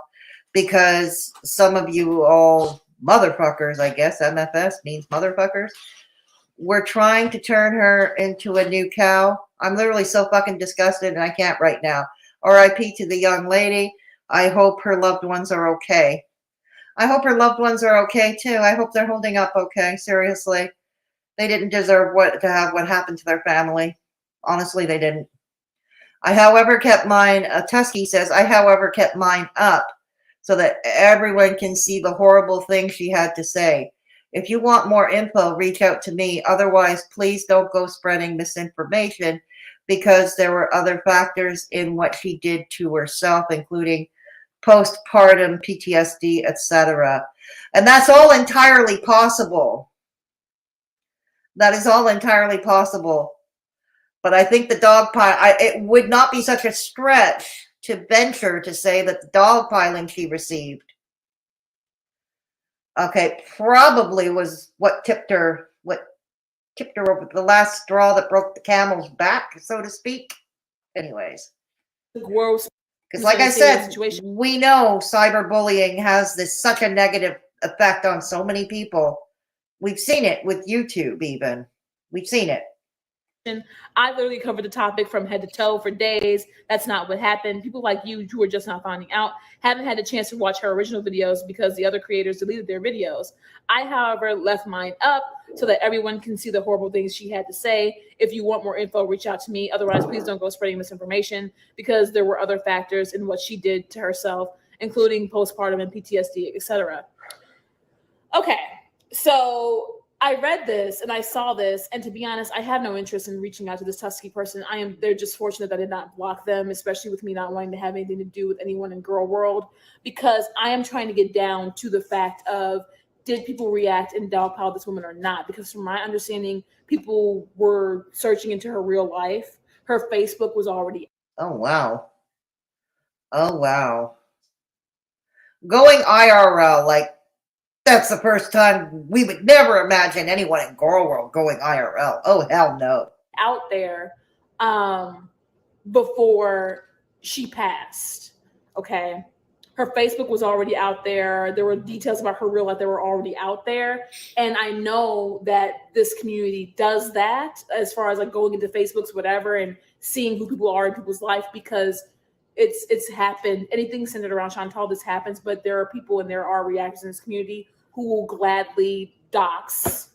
because some of you all motherfuckers, I guess, MFS means motherfuckers, we're trying to turn her into a new cow. I'm literally so fucking disgusted and I can't right now. RIP to the young lady. I hope her loved ones are okay. I hope her loved ones are okay too. I hope they're holding up okay. Seriously. They didn't deserve what happened to their family. Honestly, they didn't. I, however, kept mine, Tusky says, I, however, kept mine up so that everyone can see the horrible things she had to say. If you want more info, reach out to me. Otherwise, please don't go spreading misinformation, because there were other factors in what she did to herself, including postpartum PTSD, etc. And that's all entirely possible. That is all entirely possible. But I think the dogpile, it would not be such a stretch to venture to say that the dogpiling she received, okay, probably was what tipped her over the last straw that broke the camel's back, so to speak. Anyways. Gross. Because like I said, we know cyberbullying has such a negative effect on so many people. We've seen it with YouTube even. We've seen it. I literally covered the topic from head to toe for days. That's not what happened. People like you who are just now finding out haven't had a chance to watch her original videos because the other creators deleted their videos. I, however, left mine up so that everyone can see the horrible things she had to say. If you want more info, reach out to me. Otherwise, please don't go spreading misinformation, because there were other factors in what she did to herself, including postpartum and PTSD, etc. Okay, so I read this and I saw this, and to be honest, I have no interest in reaching out to this Tusky person. They're just fortunate that I did not block them, especially with me not wanting to have anything to do with anyone in girl world, because I am trying to get down to the fact of, did people react and dogpile this woman or not? Because from my understanding, people were searching into her real life. Her Facebook was already. Oh, wow. Oh, wow. Going IRL, like, that's the first time. We would never imagine anyone in girl world going IRL. Oh, hell no. Out there before she passed, okay? Her Facebook was already out there. There were details about her real life that were already out there. And I know that this community does that as far as like going into Facebooks, whatever, and seeing who people are in people's life, because it's happened. Anything centered around Chantal, this happens, but there are people and there are reactors in this community who will gladly dox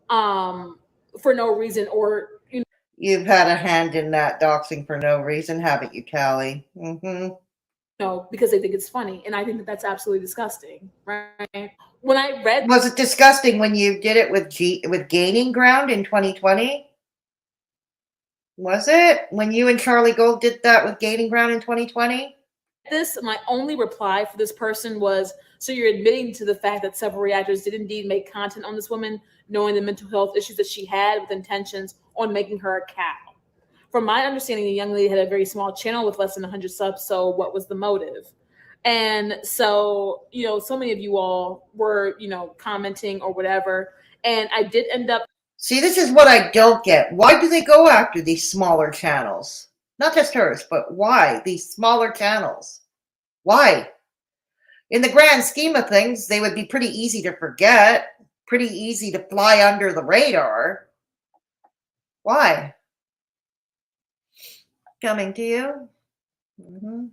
for no reason, or you've had a hand in that doxing for no reason, haven't you, Callie? Mm-hmm. No, because they think it's funny, and I think that that's absolutely disgusting, right? When I read, was it disgusting when you did it with Gaining Ground in 2020? Was it when you and Charlie Gold did that with Gaining Ground in 2020? This, my only reply for this person was, so you're admitting to the fact that several reactors did indeed make content on this woman, knowing the mental health issues that she had, with intentions on making her a cow. From my understanding, the young lady had a very small channel with less than 100 subs, so what was the motive? And so, so many of you all were, commenting or whatever, and I did end up. See, this is what I don't get. Why do they go after these smaller channels? Not just hers, but why these smaller channels? Why? In the grand scheme of things, they would be pretty easy to forget, pretty easy to fly under the radar. Why? Coming to you. Mm-hmm.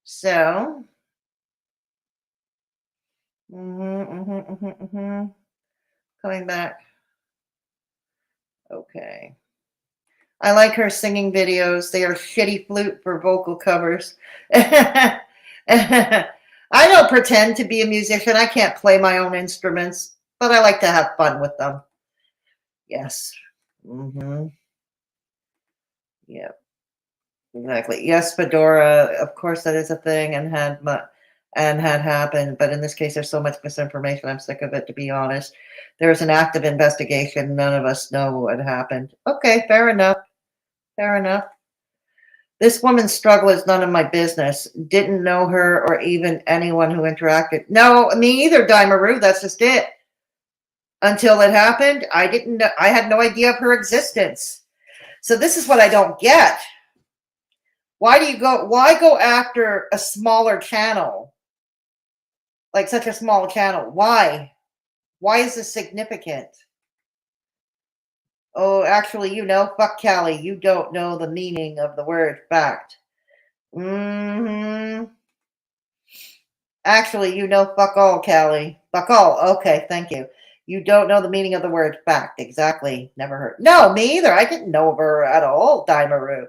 So, coming back. Okay. I like her singing videos. They are shitty flute for vocal covers. I don't pretend to be a musician. I can't play my own instruments, but I like to have fun with them. Yes. Yeah. Exactly. Yes, Fedora. Of course, that is a thing, and had happened. But in this case, there's so much misinformation. I'm sick of it, to be honest. There's an active investigation. None of us know what happened. Okay, fair enough. Fair enough. This woman's struggle is none of my business. Didn't know her or even anyone who interacted. No, me either, Dimaru. That's just it. Until it happened, I didn't know. I had no idea of her existence. So this is what I don't get. Why go after a smaller channel? Like such a small channel. Why? Why is this significant? Oh, actually, fuck Callie. You don't know the meaning of the word fact. Actually, fuck all, Callie. Fuck all. Okay, thank you. You don't know the meaning of the word fact. Exactly. Never heard. No, me either. I didn't know of her at all, Dimaru.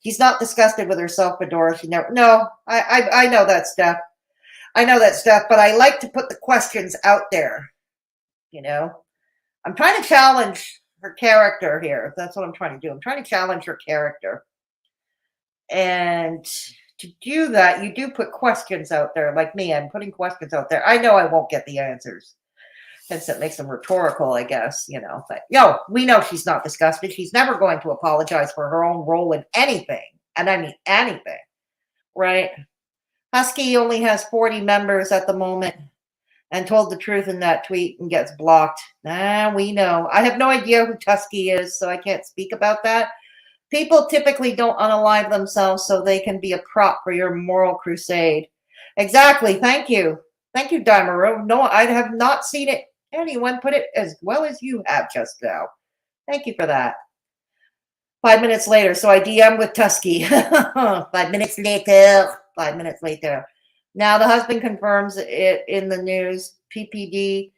She's not disgusted with herself, Fedora. She never. No, I know that stuff. I know that stuff, but I like to put the questions out there. you know. I'm trying to challenge her character here. That's what I'm trying to do. I'm trying to challenge her character. And to do that, you do put questions out there. Like me, I'm putting questions out there. I know I won't get the answers. Hence, it makes them rhetorical, I guess, you know. But, we know she's not disgusted. She's never going to apologize for her own role in anything. And I mean anything, right? Husky only has 40 members at the moment and told the truth in that tweet and gets blocked. We know. I have no idea who Tusky is, so I can't speak about that. People typically don't unalive themselves so they can be a prop for your moral crusade. Exactly. Thank you. Thank you, Daimaru. No, I have not seen it. Anyone put it as well as you have just now. Thank you for that. 5 minutes later, so I DM with Tusky. 5 minutes later. 5 minutes later. Now the husband confirms it in the news. PPD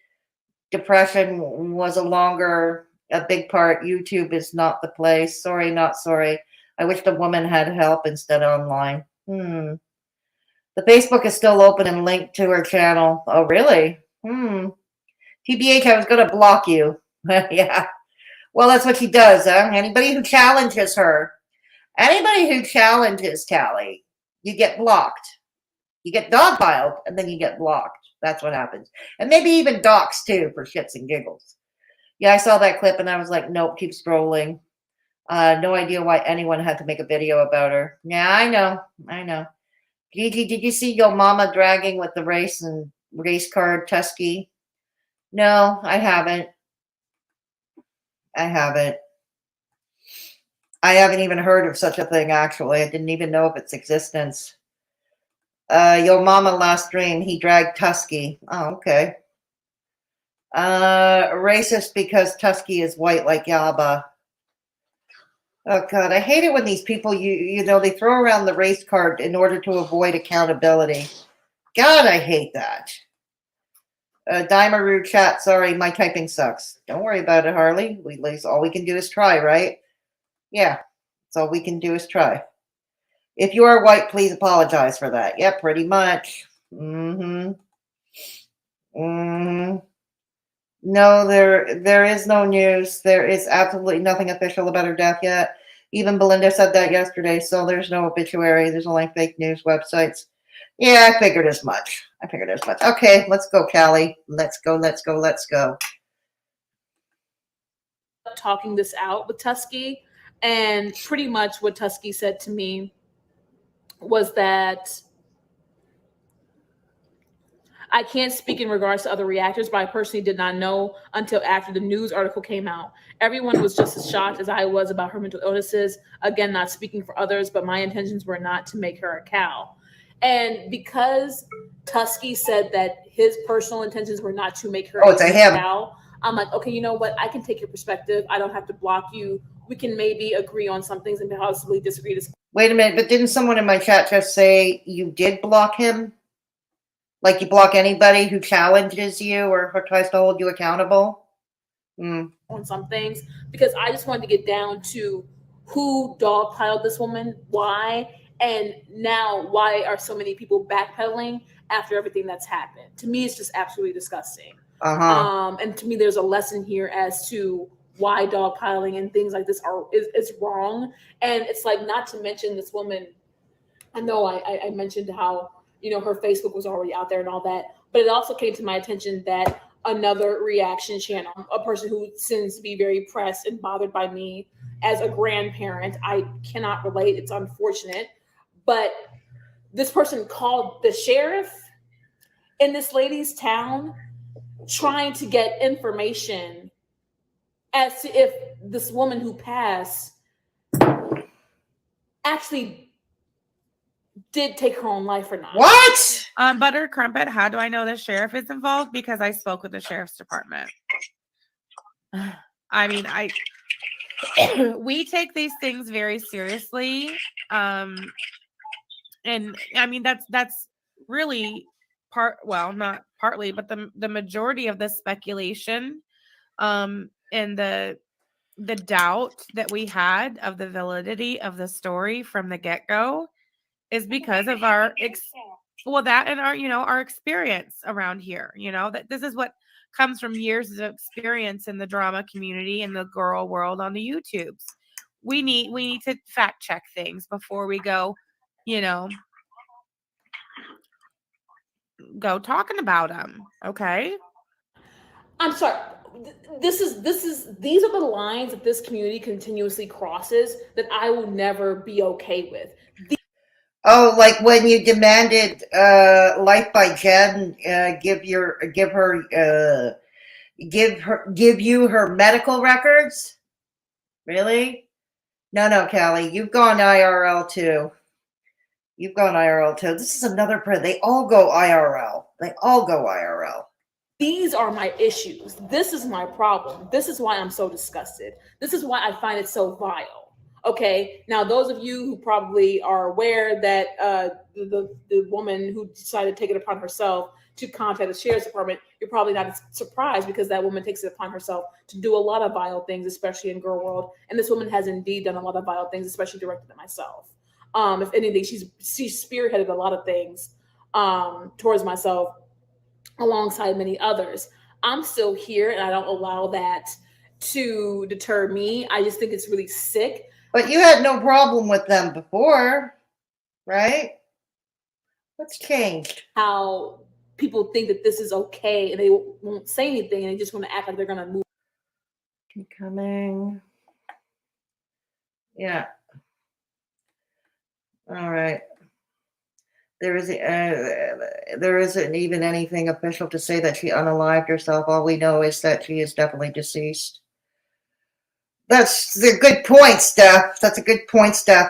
depression was a big part. YouTube is not the place. Sorry, not sorry. I wish the woman had help instead online. The Facebook is still open and linked to her channel. Oh, really? TBH, I was going to block you. Yeah. Well, that's what she does, huh? Anybody who challenges her, anybody who challenges Callie, you get blocked. You get dogpiled, and then you get blocked. That's what happens. And maybe even doxxed, too, for shits and giggles. Yeah, I saw that clip, and I was like, nope, keep scrolling. No idea why anyone had to make a video about her. Yeah, I know. Gigi, did you see your mama dragging with the race card Tusky? No, I haven't. I haven't even heard of such a thing, actually. I didn't even know of its existence. Your mama last stream, he dragged Tusky. Oh, okay. Racist because Tusky is white like Yaba. Oh, God, I hate it when these people, they throw around the race card in order to avoid accountability. God, I hate that. Daimaru chat, sorry, my typing sucks. Don't worry about it, Harley. All we can do is try, right? Yeah, that's all we can do is try. If you are white, please apologize for that. Yeah, pretty much. No, there is no news. There is absolutely nothing official about her death yet. Even Belinda said that yesterday, so there's no obituary. There's only fake news websites. Yeah, I figured as much. Okay, let's go, Callie. Let's go. Talking this out with Tusky, and pretty much what Tusky said to me was that I can't speak in regards to other reactors, but I personally did not know until after the news article came out. Everyone was just as shocked as I was about her mental illnesses. Again, not speaking for others, but my intentions were not to make her a cow. And because Tusky said that his personal intentions were not to make her a cow, I'm like, okay, you know what? I can take your perspective. I don't have to block you. We can maybe agree on some things and possibly disagree. Wait a minute, but didn't someone in my chat just say you did block him? Like you block anybody who challenges you or who tries to hold you accountable? On some things, because I just wanted to get down to who dogpiled this woman, why, and now why are so many people backpedaling after everything that's happened. To me, it's just absolutely disgusting. And to me, there's a lesson here as to why dogpiling and things like this is wrong. And it's like, not to mention this woman. I know I mentioned how, her Facebook was already out there and all that, but it also came to my attention that another reaction channel, a person who seems to be very pressed and bothered by me as a grandparent, I cannot relate. It's unfortunate, but this person called the sheriff in this lady's town trying to get information as to if this woman who passed actually did take her own life or not. What? Butter Crumpet, how do I know the sheriff is involved? Because I spoke with the sheriff's department. I mean, we take these things very seriously. And I mean, that's really not partly, but the majority of the speculation and the doubt that we had of the validity of the story from the get-go is because of our our experience around here, that this is what comes from years of experience in the drama community and the girl world on the YouTubes. We need to fact check things before we go, go talking about them. Okay. I'm sorry. These are the lines that this community continuously crosses that I will never be okay with. Oh, like when you demanded Life by Jen give you her medical records? Really? No, Callie, you've gone IRL too. You've gone IRL too. This is another they all go IRL. They all go IRL. These are my issues. This is my problem. This is why I'm so disgusted. This is why I find it so vile. Okay. Now, those of you who probably are aware that the woman who decided to take it upon herself to contact the sheriff's department, you're probably not surprised because that woman takes it upon herself to do a lot of vile things, especially in girl world. And this woman has indeed done a lot of vile things, especially directed at myself. If anything, she's spearheaded a lot of things towards myself alongside many others. I'm still here and I don't allow that to deter me. I just think it's really sick. But you had no problem with them before, right? What's changed? How people think that this is okay and they won't say anything and they just want to act like they're going to move. Keep coming. Yeah. All right. There isn't even anything official to say that she unalived herself. All we know is that she is definitely deceased. That's a good point, Steph. That's a good point, Steph.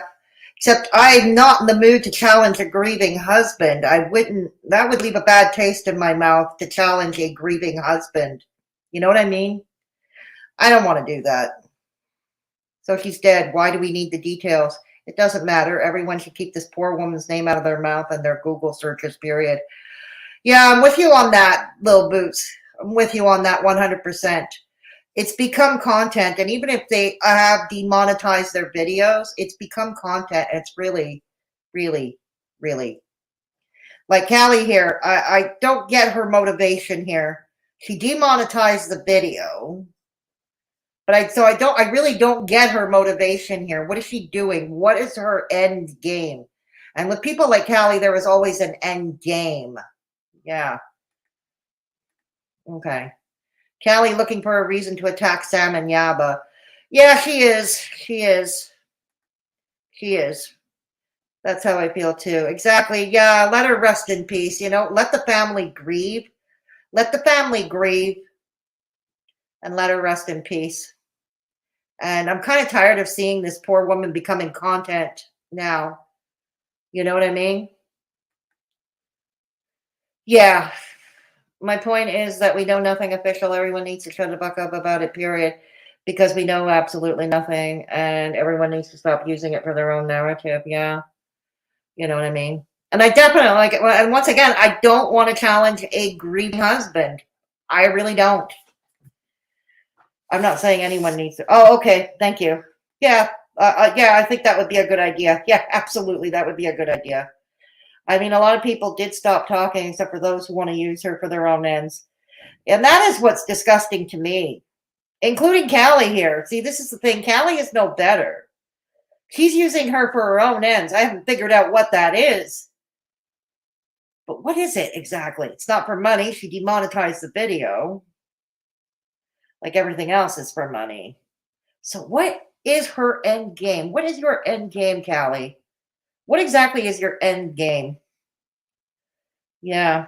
Except I'm not in the mood to challenge a grieving husband. That would leave a bad taste in my mouth to challenge a grieving husband. You know what I mean? I don't want to do that. So she's dead. Why do we need the details? It doesn't matter. Everyone should keep this poor woman's name out of their mouth and their Google searches, period. Yeah, I'm with you on that, Lil Boots. I'm with you on that 100%. It's become content, and even if they have demonetized their videos, it's become content, and it's really, really, really. Like Callie here, I don't get her motivation here. She demonetized the video. But I really don't get her motivation here. What is she doing? What is her end game? And with people like Callie, there is always an end game. Yeah. Okay. Callie looking for a reason to attack Sam and Yaba. Yeah, she is. She is. She is. That's how I feel too. Exactly. Yeah, let her rest in peace. Let the family grieve. Let the family grieve. And let her rest in peace. And I'm kind of tired of seeing this poor woman becoming content now. You know what I mean? Yeah. My point is that we know nothing official. Everyone needs to shut the fuck up about it, period. Because we know absolutely nothing. And everyone needs to stop using it for their own narrative. Yeah. You know what I mean? And I definitely like it. And once again, I don't want to challenge a grieving husband. I really don't. I'm not saying anyone needs to. Oh, okay. Thank you. Yeah. Yeah, I think that would be a good idea. Yeah, absolutely. That would be a good idea. I mean, a lot of people did stop talking except for those who want to use her for their own ends. And that is what's disgusting to me, including Callie here. See, this is the thing. Callie is no better. She's using her for her own ends. I haven't figured out what that is. But what is it exactly? It's not for money. She demonetized the video. Like everything else is for money. So what is her end game? What is your end game, Callie? What exactly is your end game? Yeah.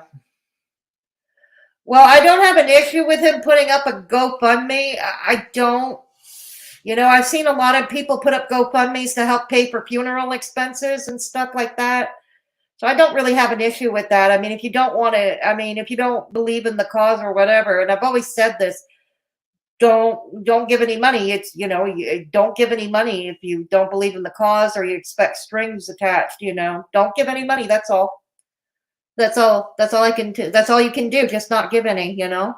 Well, I don't have an issue with him putting up a GoFundMe. I don't. I've seen a lot of people put up GoFundMes to help pay for funeral expenses and stuff like that. So I don't really have an issue with that. I mean, if you don't want to, if you don't believe in the cause or whatever, and I've always said this, don't give any money. It's, don't give any money if you don't believe in the cause or you expect strings attached, don't give any money. That's all. That's all I can do. That's all you can do. Just not give any, Yeah,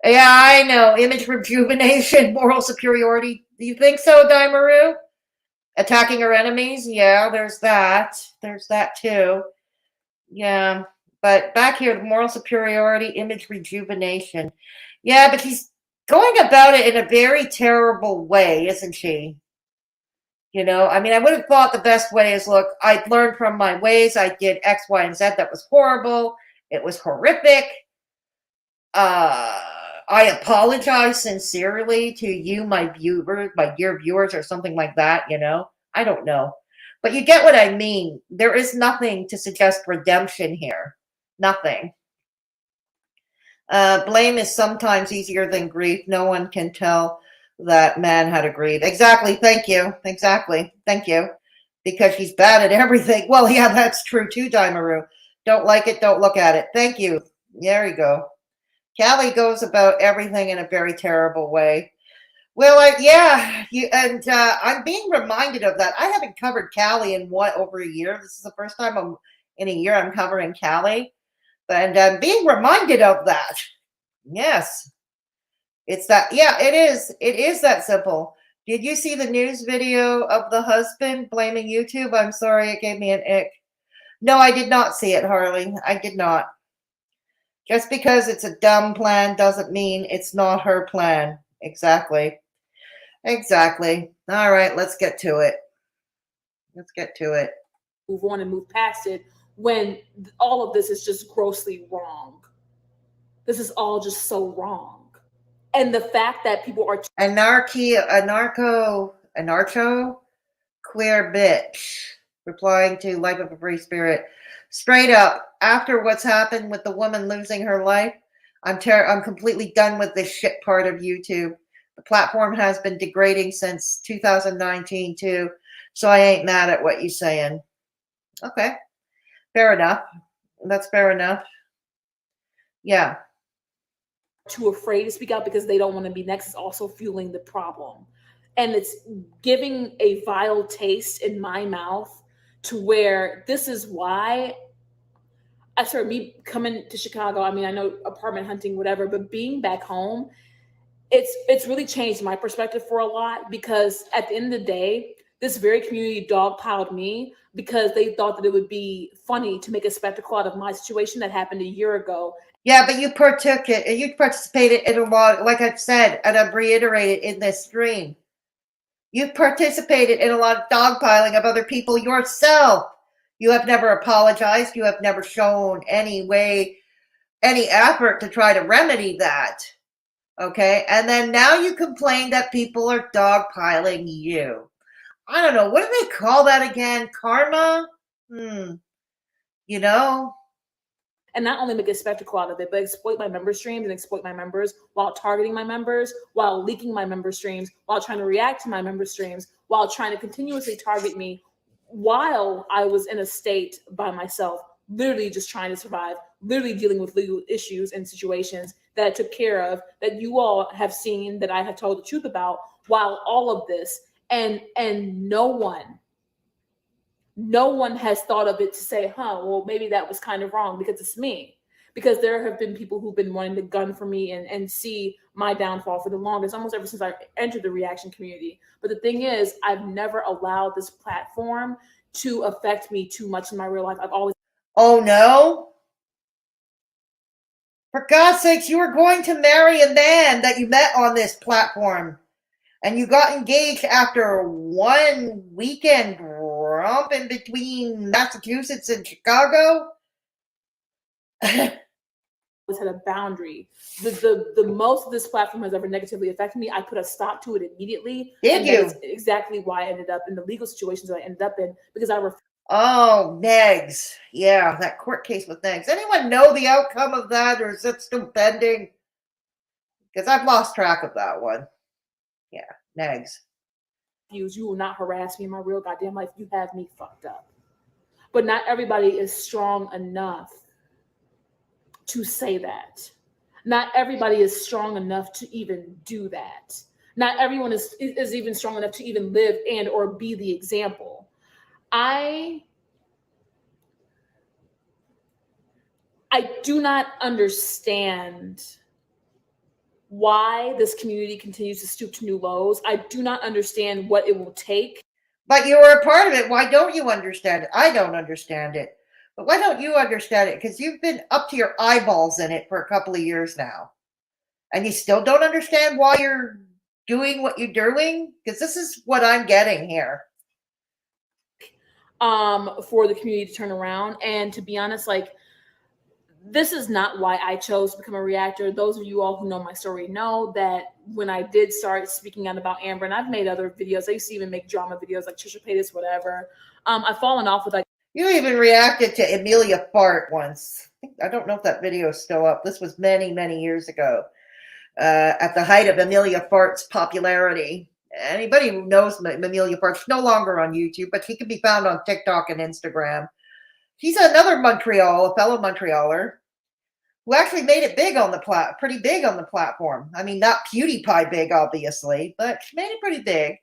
I know. Image rejuvenation, moral superiority. Do you think so, Daimaru? Attacking her enemies? Yeah, there's that. There's that too. Yeah. But back here, moral superiority, image rejuvenation. Yeah, but she's going about it in a very terrible way, isn't she? You know, I mean, I would have thought the best way is, look, I learned from my ways. I did X, Y, and Z. That was horrible. It was horrific. I apologize sincerely to you, my viewers, my dear viewers, or something like that, you know? I don't know. But you get what I mean. There is nothing to suggest redemption here. Nothing. Blame is sometimes easier than grief. No one can tell that man how to grieve. Exactly. Thank you. Exactly. Thank you. Because she's bad at everything. Well, yeah, that's true too, Daimaru. Don't like it, don't look at it. Thank you. There you go. Callie goes about everything in a very terrible way. Well, I'm being reminded of that. I haven't covered Callie in over a year. This is the first time in a year I'm covering Callie. And I'm being reminded of that. Yes. It's that. Yeah, it is. It is that simple. Did you see the news video of the husband blaming YouTube? I'm sorry, it gave me an ick. No, I did not see it, Harley. I did not. Just because it's a dumb plan doesn't mean it's not her plan. Exactly. Exactly. All right, let's get to it. Let's get to it. Move on and move past it when all of this is just grossly wrong. This is all just so wrong. And the fact that people are anarcho queer bitch replying to Life of a Free Spirit. Straight up, after what's happened with the woman losing her life, I'm completely done with this shit part of YouTube. The platform has been degrading since 2019 too, so I ain't mad at what you're saying. Okay, fair enough. That's fair enough. Yeah. Too afraid to speak out because they don't want to be next is also fueling the problem. And it's giving a vile taste in my mouth to where this is why I started me coming to Chicago. I mean, I know apartment hunting, whatever, but being back home, it's really changed my perspective for a lot because at the end of the day, this very community dogpiled me because they thought that it would be funny to make a spectacle out of my situation that happened a year ago. Yeah, but you partook it and you participated in a lot, like I've said, and I've reiterated in this stream. You've participated in a lot of dogpiling of other people yourself. You have never apologized. You have never shown any effort to try to remedy that. Okay? And then now you complain that people are dogpiling you. I don't know. What do they call that again? Karma? You know? And not only make a spectacle out of it, but exploit my member streams and exploit my members while targeting my members, while leaking my member streams, while trying to react to my member streams, while trying to continuously target me while I was in a state by myself, literally just trying to survive, literally dealing with legal issues and situations that I took care of, that you all have seen, that I have told the truth about, while all of this, and no one has thought of it to say, well, maybe that was kind of wrong because it's me. Because there have been people who've been wanting to gun for me and see my downfall for the longest, almost ever since I entered the reaction community. But the thing is, I've never allowed this platform to affect me too much in my real life. I've always... Oh, no? For God's sakes, you were going to marry a man that you met on this platform. And you got engaged after one weekend romp in between Massachusetts and Chicago? Always had a boundary. The most this platform has ever negatively affected me, I put a stop to it immediately. Did you? That's exactly why I ended up in the legal situations that I ended up in, because I Oh, Negs. Yeah, that court case with Negs. Anyone know the outcome of that, or is it still pending? Because I've lost track of that one. Yeah, Negs. You will not harass me in my real goddamn life. You have me fucked up. But not everybody is strong enough to say that. Not everybody is strong enough to even do that. Not everyone is even strong enough to even live and or be the example. I do not understand why this community continues to stoop to new lows. I do not understand what it will take. But you were a part of it. Why don't you understand it? I don't understand it. But why don't you understand it? Because you've been up to your eyeballs in it for a couple of years now. And you still don't understand why you're doing what you're doing? Because this is what I'm getting here. For the community to turn around. And to be honest, like, this is not why I chose to become a reactor. Those of you all who know my story know that when I did start speaking out about Amber, and I've made other videos, I used to even make drama videos like Trisha Paytas, whatever. I've fallen off with like. You even reacted to Amelia Fart once. I don't know if that video is still up. This was many, many years ago. At the height of Amelia Fart's popularity. Anybody who knows Amelia Fart, she's no longer on YouTube, but she can be found on TikTok and Instagram. She's another Montreal, a fellow Montrealer, who actually made it big on the pretty big on the platform. I mean, not PewDiePie big, obviously, but she made it pretty big.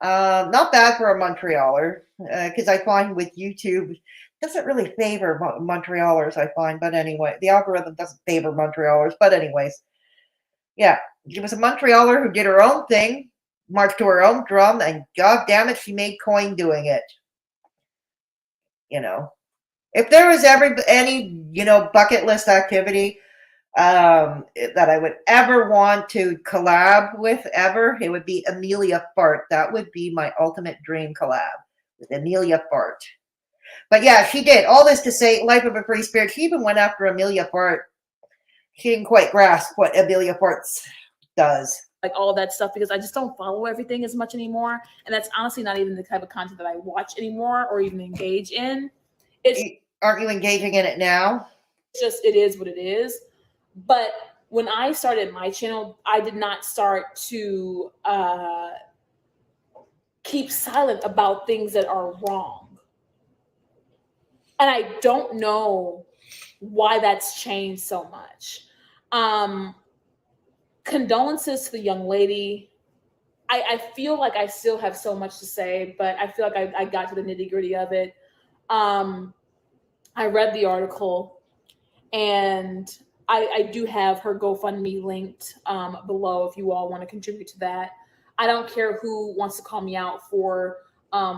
Not bad for a Montrealer, because I find with YouTube, doesn't really favor Montrealers, I find. But anyway, the algorithm doesn't favor Montrealers. But anyways, yeah, she was a Montrealer who did her own thing, marched to her own drum, and god damn it, she made coin doing it. You know, if there was any bucket list activity that I would ever want to collab with ever, it would be Amelia Fart. That would be my ultimate dream collab with Amelia Fart. But yeah, she did all this to say, Life of a Free Spirit. She even went after Amelia Fart. She didn't quite grasp what Amelia Fart does. Like all of that stuff, because I just don't follow everything as much anymore. And that's honestly not even the type of content that I watch anymore or even engage in. Aren't you engaging in it now? Just, it is what it is. But when I started my channel, I did not start to keep silent about things that are wrong. And I don't know why that's changed so much. Condolences to the young lady. I feel like I still have so much to say, but I feel like I got to the nitty-gritty of it. I read the article, and I do have her GoFundMe linked below if you all want to contribute to that. I don't care who wants to call me out for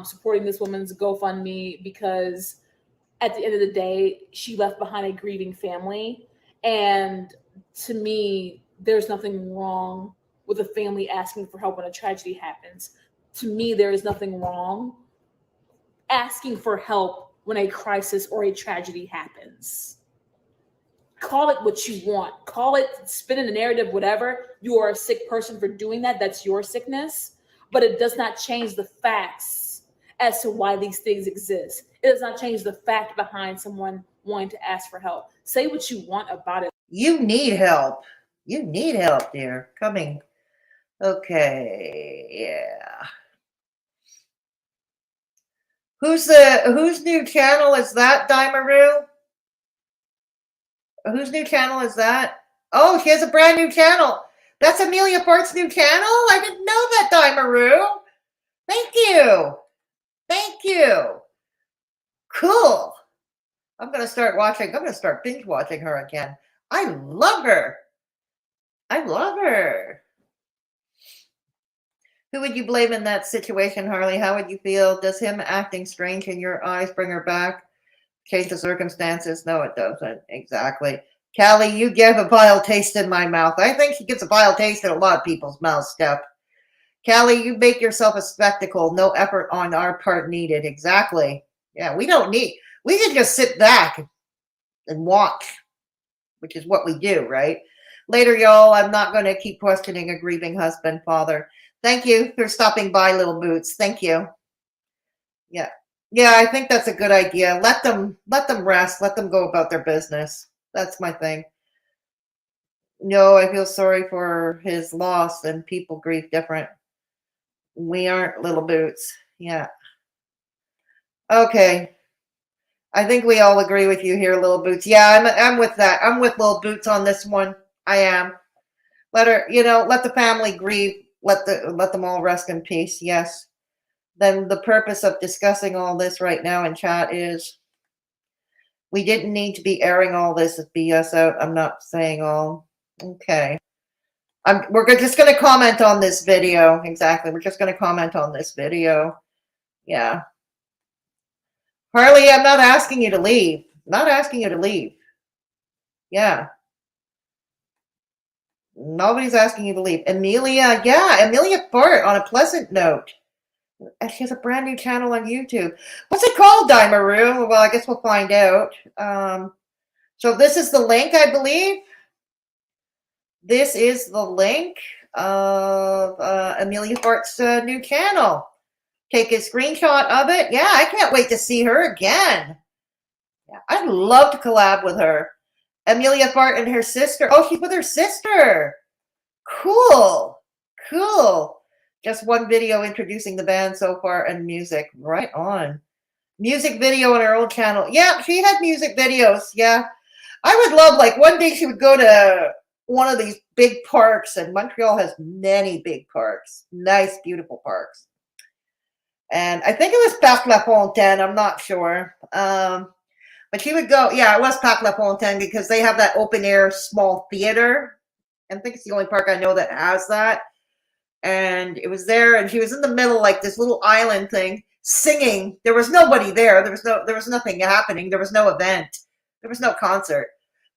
supporting this woman's GoFundMe, because at the end of the day, she left behind a grieving family. And to me, there's nothing wrong with a family asking for help when a tragedy happens. To me, there is nothing wrong asking for help when a crisis or a tragedy happens. Call it what you want. Call it, spin in the narrative, whatever. You are a sick person for doing that. That's your sickness. But it does not change the facts as to why these things exist. It does not change the fact behind someone wanting to ask for help. Say what you want about it. You need help. You need help, dear. Coming. Okay, yeah. Whose new channel is that, Daimaru? Whose new channel is that? Oh, she has a brand new channel. That's Amelia Fart's new channel? I didn't know that, Daimaru. Thank you. Thank you. Cool. I'm going to start watching. I'm going to start binge watching her again. I love her. I love her. Who would you blame in that situation, Harley? How would you feel? Does him acting strange in your eyes bring her back? Change the circumstances? No, it doesn't. Exactly. Callie, you give a vile taste in my mouth. I think she gets a vile taste in a lot of people's mouths, Steph. Callie, you make yourself a spectacle. No effort on our part needed. Exactly. Yeah, we don't need. We can just sit back and watch, which is what we do, right? Later, y'all. I'm not going to keep questioning a grieving husband, father. Thank you for stopping by, Little Boots. Thank you. Yeah. Yeah, I think that's a good idea. Let them rest. Let them go about their business. That's my thing. No, I feel sorry for his loss, and people grieve different. We aren't Little Boots. Yeah. Okay. I think we all agree with you here, Little Boots. Yeah, I'm with that. I'm with Little Boots on this one. I am. Let her, let the family grieve. Let them all rest in peace. Yes. Then the purpose of discussing all this right now in chat is we didn't need to be airing all this BS out. I'm not saying all. Okay. We're just going to comment on this video. Exactly. We're just going to comment on this video. Yeah. Harley, I'm not asking you to leave. Not asking you to leave. Yeah. Nobody's asking you to leave. Amelia, yeah, Amelia Bart on a pleasant note. And she has a brand new channel on YouTube. What's it called, Daimaru? Well, I guess we'll find out. So this is the link, I believe. This is the link of Amelia Bart's new channel. Take a screenshot of it. Yeah, I can't wait to see her again. Yeah, I'd love to collab with her. Amelia Bart and her sister. Oh, she's with her sister. Cool. Cool. Just one video introducing the band so far and music. Right on. Music video on her old channel. Yeah, she had music videos. Yeah. I would love, like, one day she would go to one of these big parks, and Montreal has many big parks. Nice, beautiful parks. And I think it was Parc La Fontaine. I'm not sure. But she would go, yeah, it was Parc La Fontaine because they have that open air small theater. I think it's the only park I know that has that. And it was there, and she was in the middle, like this little island thing, singing. There was nobody there. There was nothing happening. There was no event. There was no concert.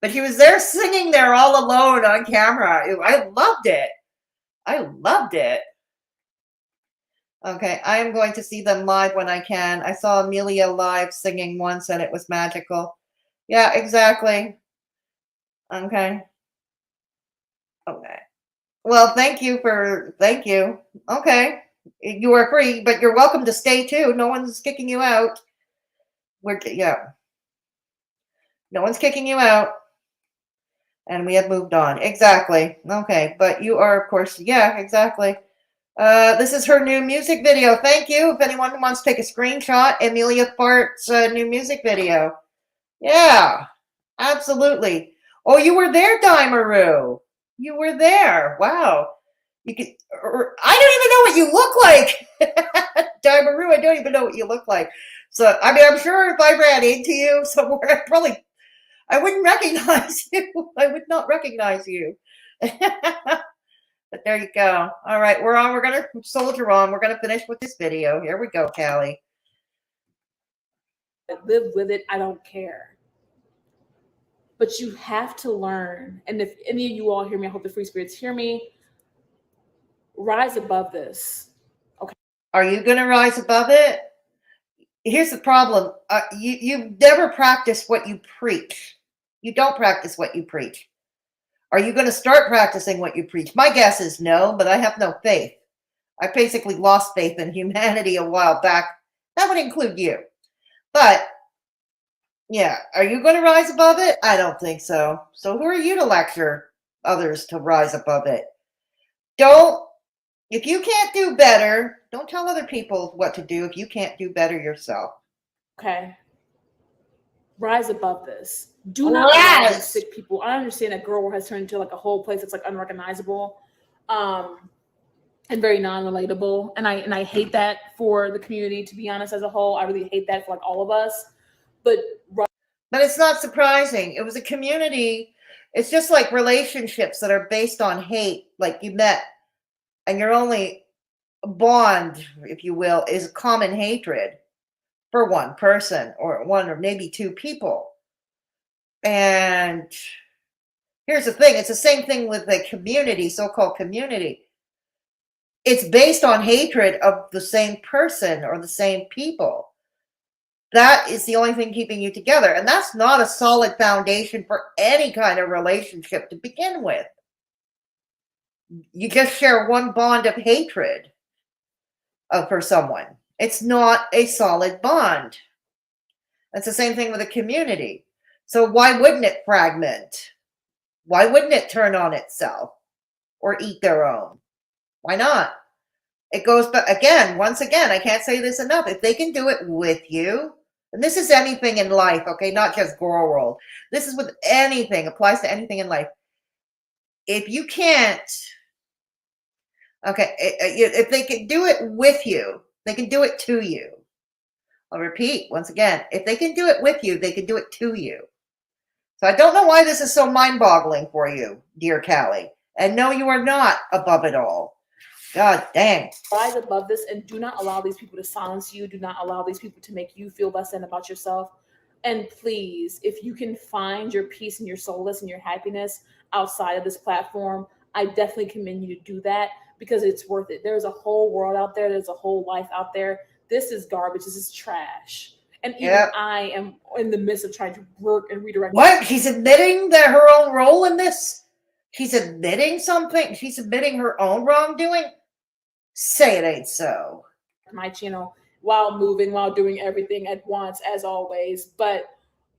But she was there singing there all alone on camera. I loved it. I loved it. Okay, I am going to see them live when I can. I saw Amelia live singing once, and it was magical. Yeah, exactly. Okay. Okay. Well, thank you. Okay. You are free, but you're welcome to stay too. No one's kicking you out. Yeah. No one's kicking you out. And we have moved on. Exactly. Okay. But you are, of course, yeah, exactly. This is her new music video. Thank you. If anyone wants to take a screenshot, Amelia Bart's new music video. Yeah, absolutely. Oh, you were there, Daimaru. You were there. Wow. You could. I don't even know what you look like, Daimaru. I don't even know what you look like. So, I mean, I'm sure if I ran into you somewhere, I wouldn't recognize you. I would not recognize you. But there you go. All right, we're on. We're going to soldier on. We're going to finish with this video. Here we go, Callie. Live with it. I don't care. But you have to learn. And if any of you all hear me, I hope the free spirits hear me. Rise above this. Okay. Are you going to rise above it? Here's the problem. You never practice what you preach. You don't practice what you preach. Are you going to start practicing what you preach? My guess is no, but I have no faith. I basically lost faith in humanity a while back. That would include you. But, yeah, are you going to rise above it? I don't think so. So who are you to lecture others to rise above it? If you can't do better, don't tell other people what to do if you can't do better yourself. Okay. Rise above this. Do not allow these sick people. I understand that Girl War has turned into like a whole place that's like unrecognizable, and very non-relatable. And I hate that for the community, to be honest, as a whole. I really hate that for like all of us. But it's not surprising. It was a community. It's just like relationships that are based on hate. Like you met, and your only bond, if you will, is common hatred for one person or one or maybe two people. And here's the thing. It's the same thing with the community, so-called community. It's based on hatred of the same person or the same people. That is the only thing keeping you together. And that's not a solid foundation for any kind of relationship to begin with. You just share one bond of hatred for someone. It's not a solid bond. That's the same thing with a community. So why wouldn't it fragment? Why wouldn't it turn on itself or eat their own? Why not? It goes back again, once again, I can't say this enough. If they can do it with you, and this is anything in life, okay, not just Girl World. This is with anything, applies to anything in life. If you can't, okay, if they can do it with you, they can do it to you. I'll repeat once again, if they can do it with you, they can do it to you. So I don't know why this is so mind-boggling for you, dear Callie. And no, you are not above it all. God dang. Rise above this and do not allow these people to silence you. Do not allow these people to make you feel less than about yourself. And please, if you can find your peace and your solace and your happiness outside of this platform, I definitely commend you to do that because it's worth it. There's a whole world out there. There's a whole life out there. This is garbage. This is trash. And even I am in the midst of trying to work and redirect. What? She's admitting that her own role in this? She's admitting something? She's admitting her own wrongdoing? Say it ain't so. My channel while moving, while doing everything at once, as always. But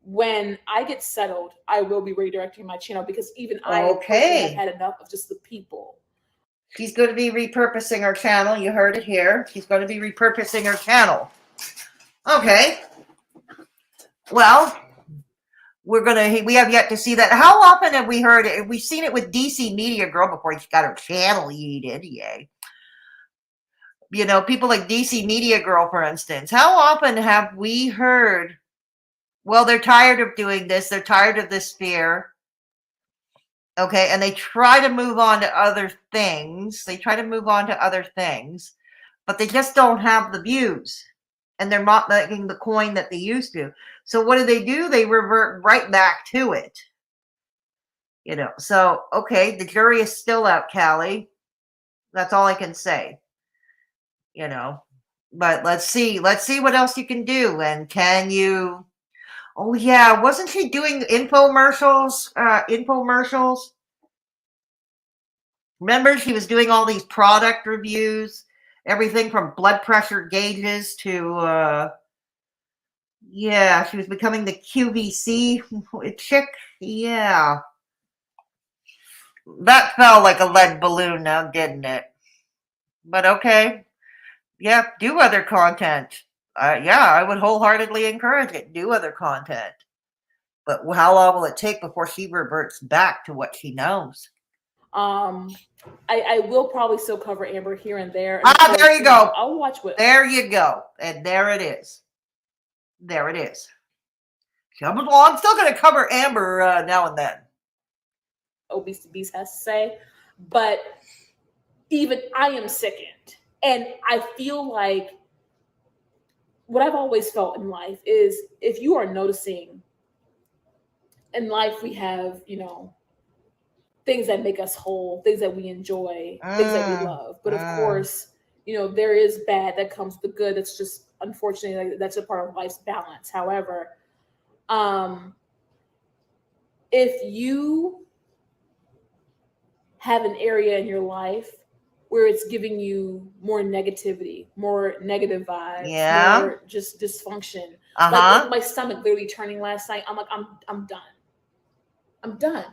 when I get settled, I will be redirecting my channel because even I personally have had enough of just the people. She's going to be repurposing her channel. You heard it here. She's going to be repurposing her channel. Okay. Well, we have yet to see that. How often have we heard it? We've seen it with DCmediagirl before she got her channel yeeted. Yay. You know, people like DCmediagirl, for instance. How often have we heard, well, they're tired of doing this. They're tired of this fear. Okay, and they try to move on to other things. But they just don't have the views. And they're not making the coin that they used to. So what do? They revert right back to it. You know, so, okay, the jury is still out, Callie. That's all I can say. You know, but let's see what else you can do. And can you, oh yeah, wasn't she doing infomercials? Remember, she was doing all these product reviews, everything from blood pressure gauges to, yeah, she was becoming the QVC chick. Yeah. That fell like a lead balloon now, didn't it? But okay. Yeah, do other content. Yeah, I would wholeheartedly encourage it. Do other content. But how long will it take before she reverts back to what she knows? I will probably still cover Amber here and there. And there you go. I'll watch what. There you go. And there it is. There it is. Well, I'm still going to cover Amber now and then. Obese Beast has to say. But even I am sickened. And I feel like what I've always felt in life is if you are noticing in life, we have, you know, things that make us whole, things that we enjoy, things that we love. But of course, you know, there is bad that comes with the good. It's just, unfortunately, like, that's a part of life's balance. However, if you have an area in your life where it's giving you more negativity, more negative vibes, more just dysfunction. Like my stomach literally turning last night. I'm like, I'm done. I'm done.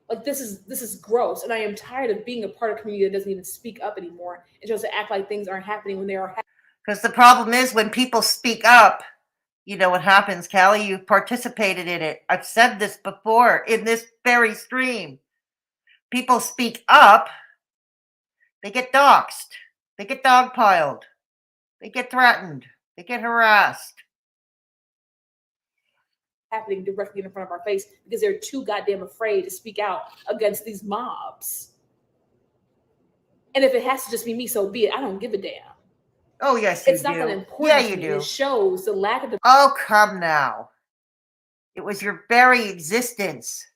Like this is gross. And I am tired of being a part of a community that doesn't even speak up anymore and just to act like things aren't happening when they are happening. Because the problem is when people speak up, you know what happens, Callie? You've participated in it. I've said this before in this very stream. People speak up, they get doxxed, they get dogpiled, they get threatened, they get harassed. Happening directly in front of our face because they're too goddamn afraid to speak out against these mobs. And if it has to just be me, so be it. I don't give a damn. Oh, yes, you do. It's not that important. Yeah, you do. It shows the lack of... Oh, come now. It was your very existence.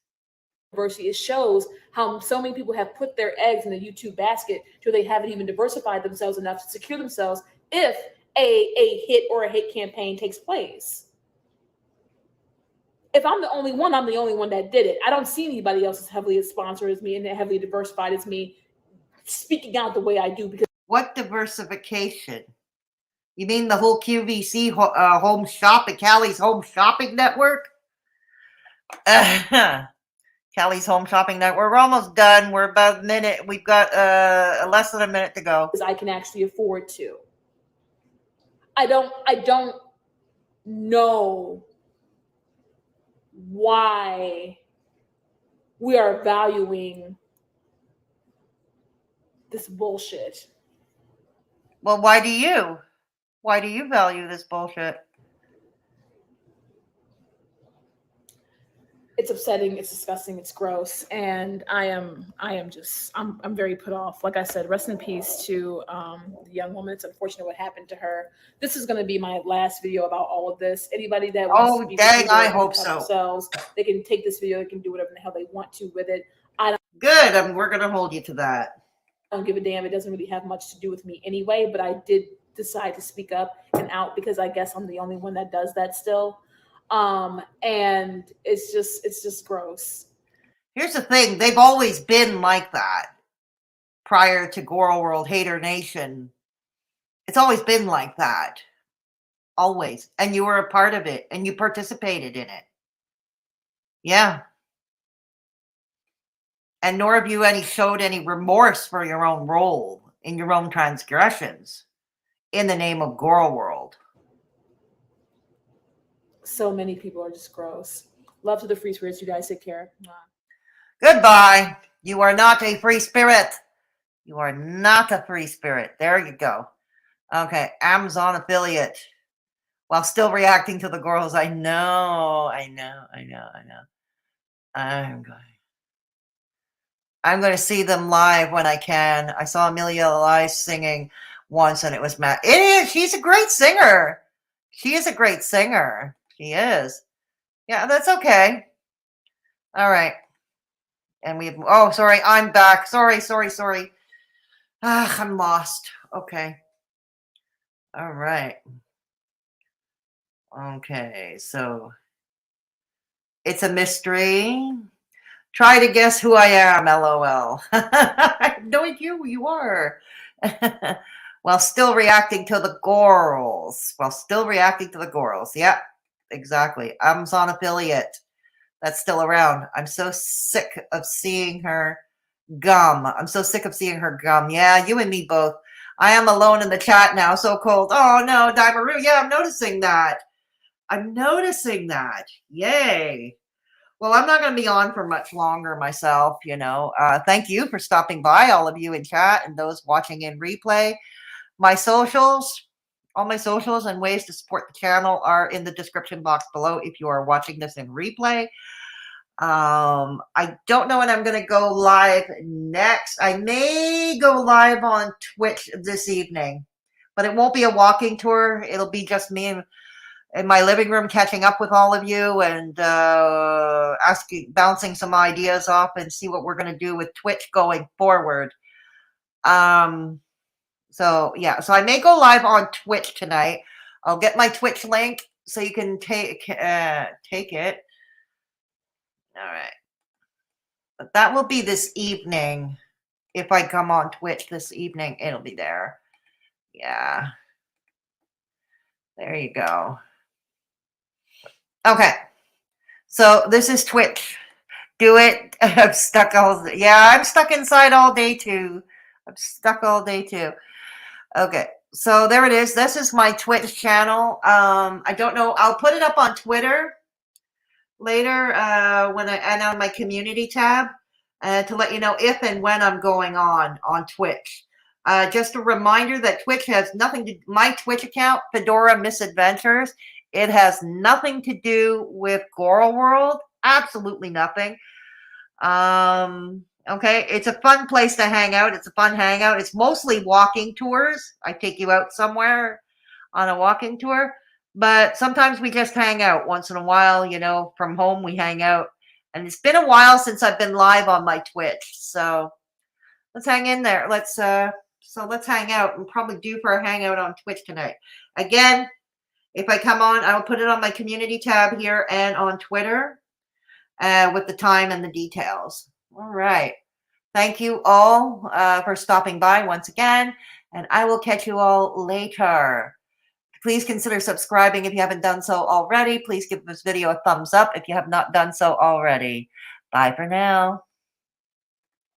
Diversity. It shows how so many people have put their eggs in the YouTube basket till they haven't even diversified themselves enough to secure themselves if a hit or a hate campaign takes place. If I'm the only one, I'm the only one that did it. I don't see anybody else as heavily sponsored as me and heavily diversified as me speaking out the way I do. Because what diversification? You mean the whole QVC home shopping, Callie's home shopping network? Callie's home shopping network. We're almost done. We're about a minute. We've got less than a minute to go. I can actually afford to. I don't know why we are valuing this bullshit. Well, why do you? Why do you value this bullshit? it's upsetting, it's disgusting, it's gross, and I'm very put off. Like I said, rest in peace to the young woman. It's unfortunate what happened to her. This is going to be my last video about all of this. Anybody that wants to be dang, I free to hope about so. themselves, they can take this video, they can do whatever the hell they want to with it. Good. We're going to hold you to that. I don't give a damn. It doesn't really have much to do with me anyway, but I did decide to speak up and out because I guess I'm the only one that does that still. And it's just gross. Here's the thing. They've always been like that prior to Girl World Hater Nation. It's always been like that. Always. And you were a part of it and you participated in it. Yeah. And nor have you showed any remorse for your own role in your own transgressions in the name of Girl World. So many people are just gross. Love to the free spirits. You guys take care. Goodbye. You are not a free spirit. You are not a free spirit. There you go. Okay. Amazon affiliate. While still reacting to the girls. I know. I'm going to see them live when I can. I saw Amelia live singing once and it was mad. It is. She's a great singer. She is a great singer. She is. Yeah, that's okay. All right. And we have, oh, sorry, I'm back. Sorry. I'm lost. Okay. All right. Okay, so it's a mystery. Try to guess who I am, LOL. I have no idea who you are. While still reacting to the girls. Yep, exactly. Amazon affiliate. That's still around. I'm so sick of seeing her gum. Yeah, you and me both. I am alone in the chat now. So cold. Oh, no, Dimaru. Yeah, I'm noticing that. Yay. Well, I'm not going to be on for much longer myself, Thank you for stopping by, all of you in chat and those watching in replay. All my socials and ways to support the channel are in the description box below if you are watching this in replay. I don't know when I'm going to go live next. I may go live on Twitch this evening, but it won't be a walking tour. It'll be just me in my living room catching up with all of you and bouncing some ideas off and see what we're going to do with Twitch going forward. So I may go live on Twitch tonight. I'll get my Twitch link so you can take it. All right. But that will be this evening. If I come on Twitch this evening, it'll be there. Yeah. There you go. Okay. So this is Twitch. Do it. I'm stuck inside all day too. Okay. So there it is. This is my Twitch channel. I don't know. I'll put it up on Twitter later and on my community tab to let you know if and when I'm going on Twitch. Just a reminder that Twitch has nothing to my Twitch account, Fedora Misadventures. It has nothing to do with Girl World. Absolutely nothing. Okay, it's a fun place to hang out. It's a fun hangout. It's mostly walking tours. I take you out somewhere on a walking tour. But sometimes we just hang out once in a while, from home we hang out. And it's been a while since I've been live on my Twitch. So let's hang in there. Let's hang out and probably due for a hangout on Twitch tonight. Again, if I come on, I'll put it on my community tab here and on Twitter with the time and the details. All right. Thank you all for stopping by once again. And I will catch you all later. Please consider subscribing if you haven't done so already. Please give this video a thumbs up if you have not done so already. Bye for now.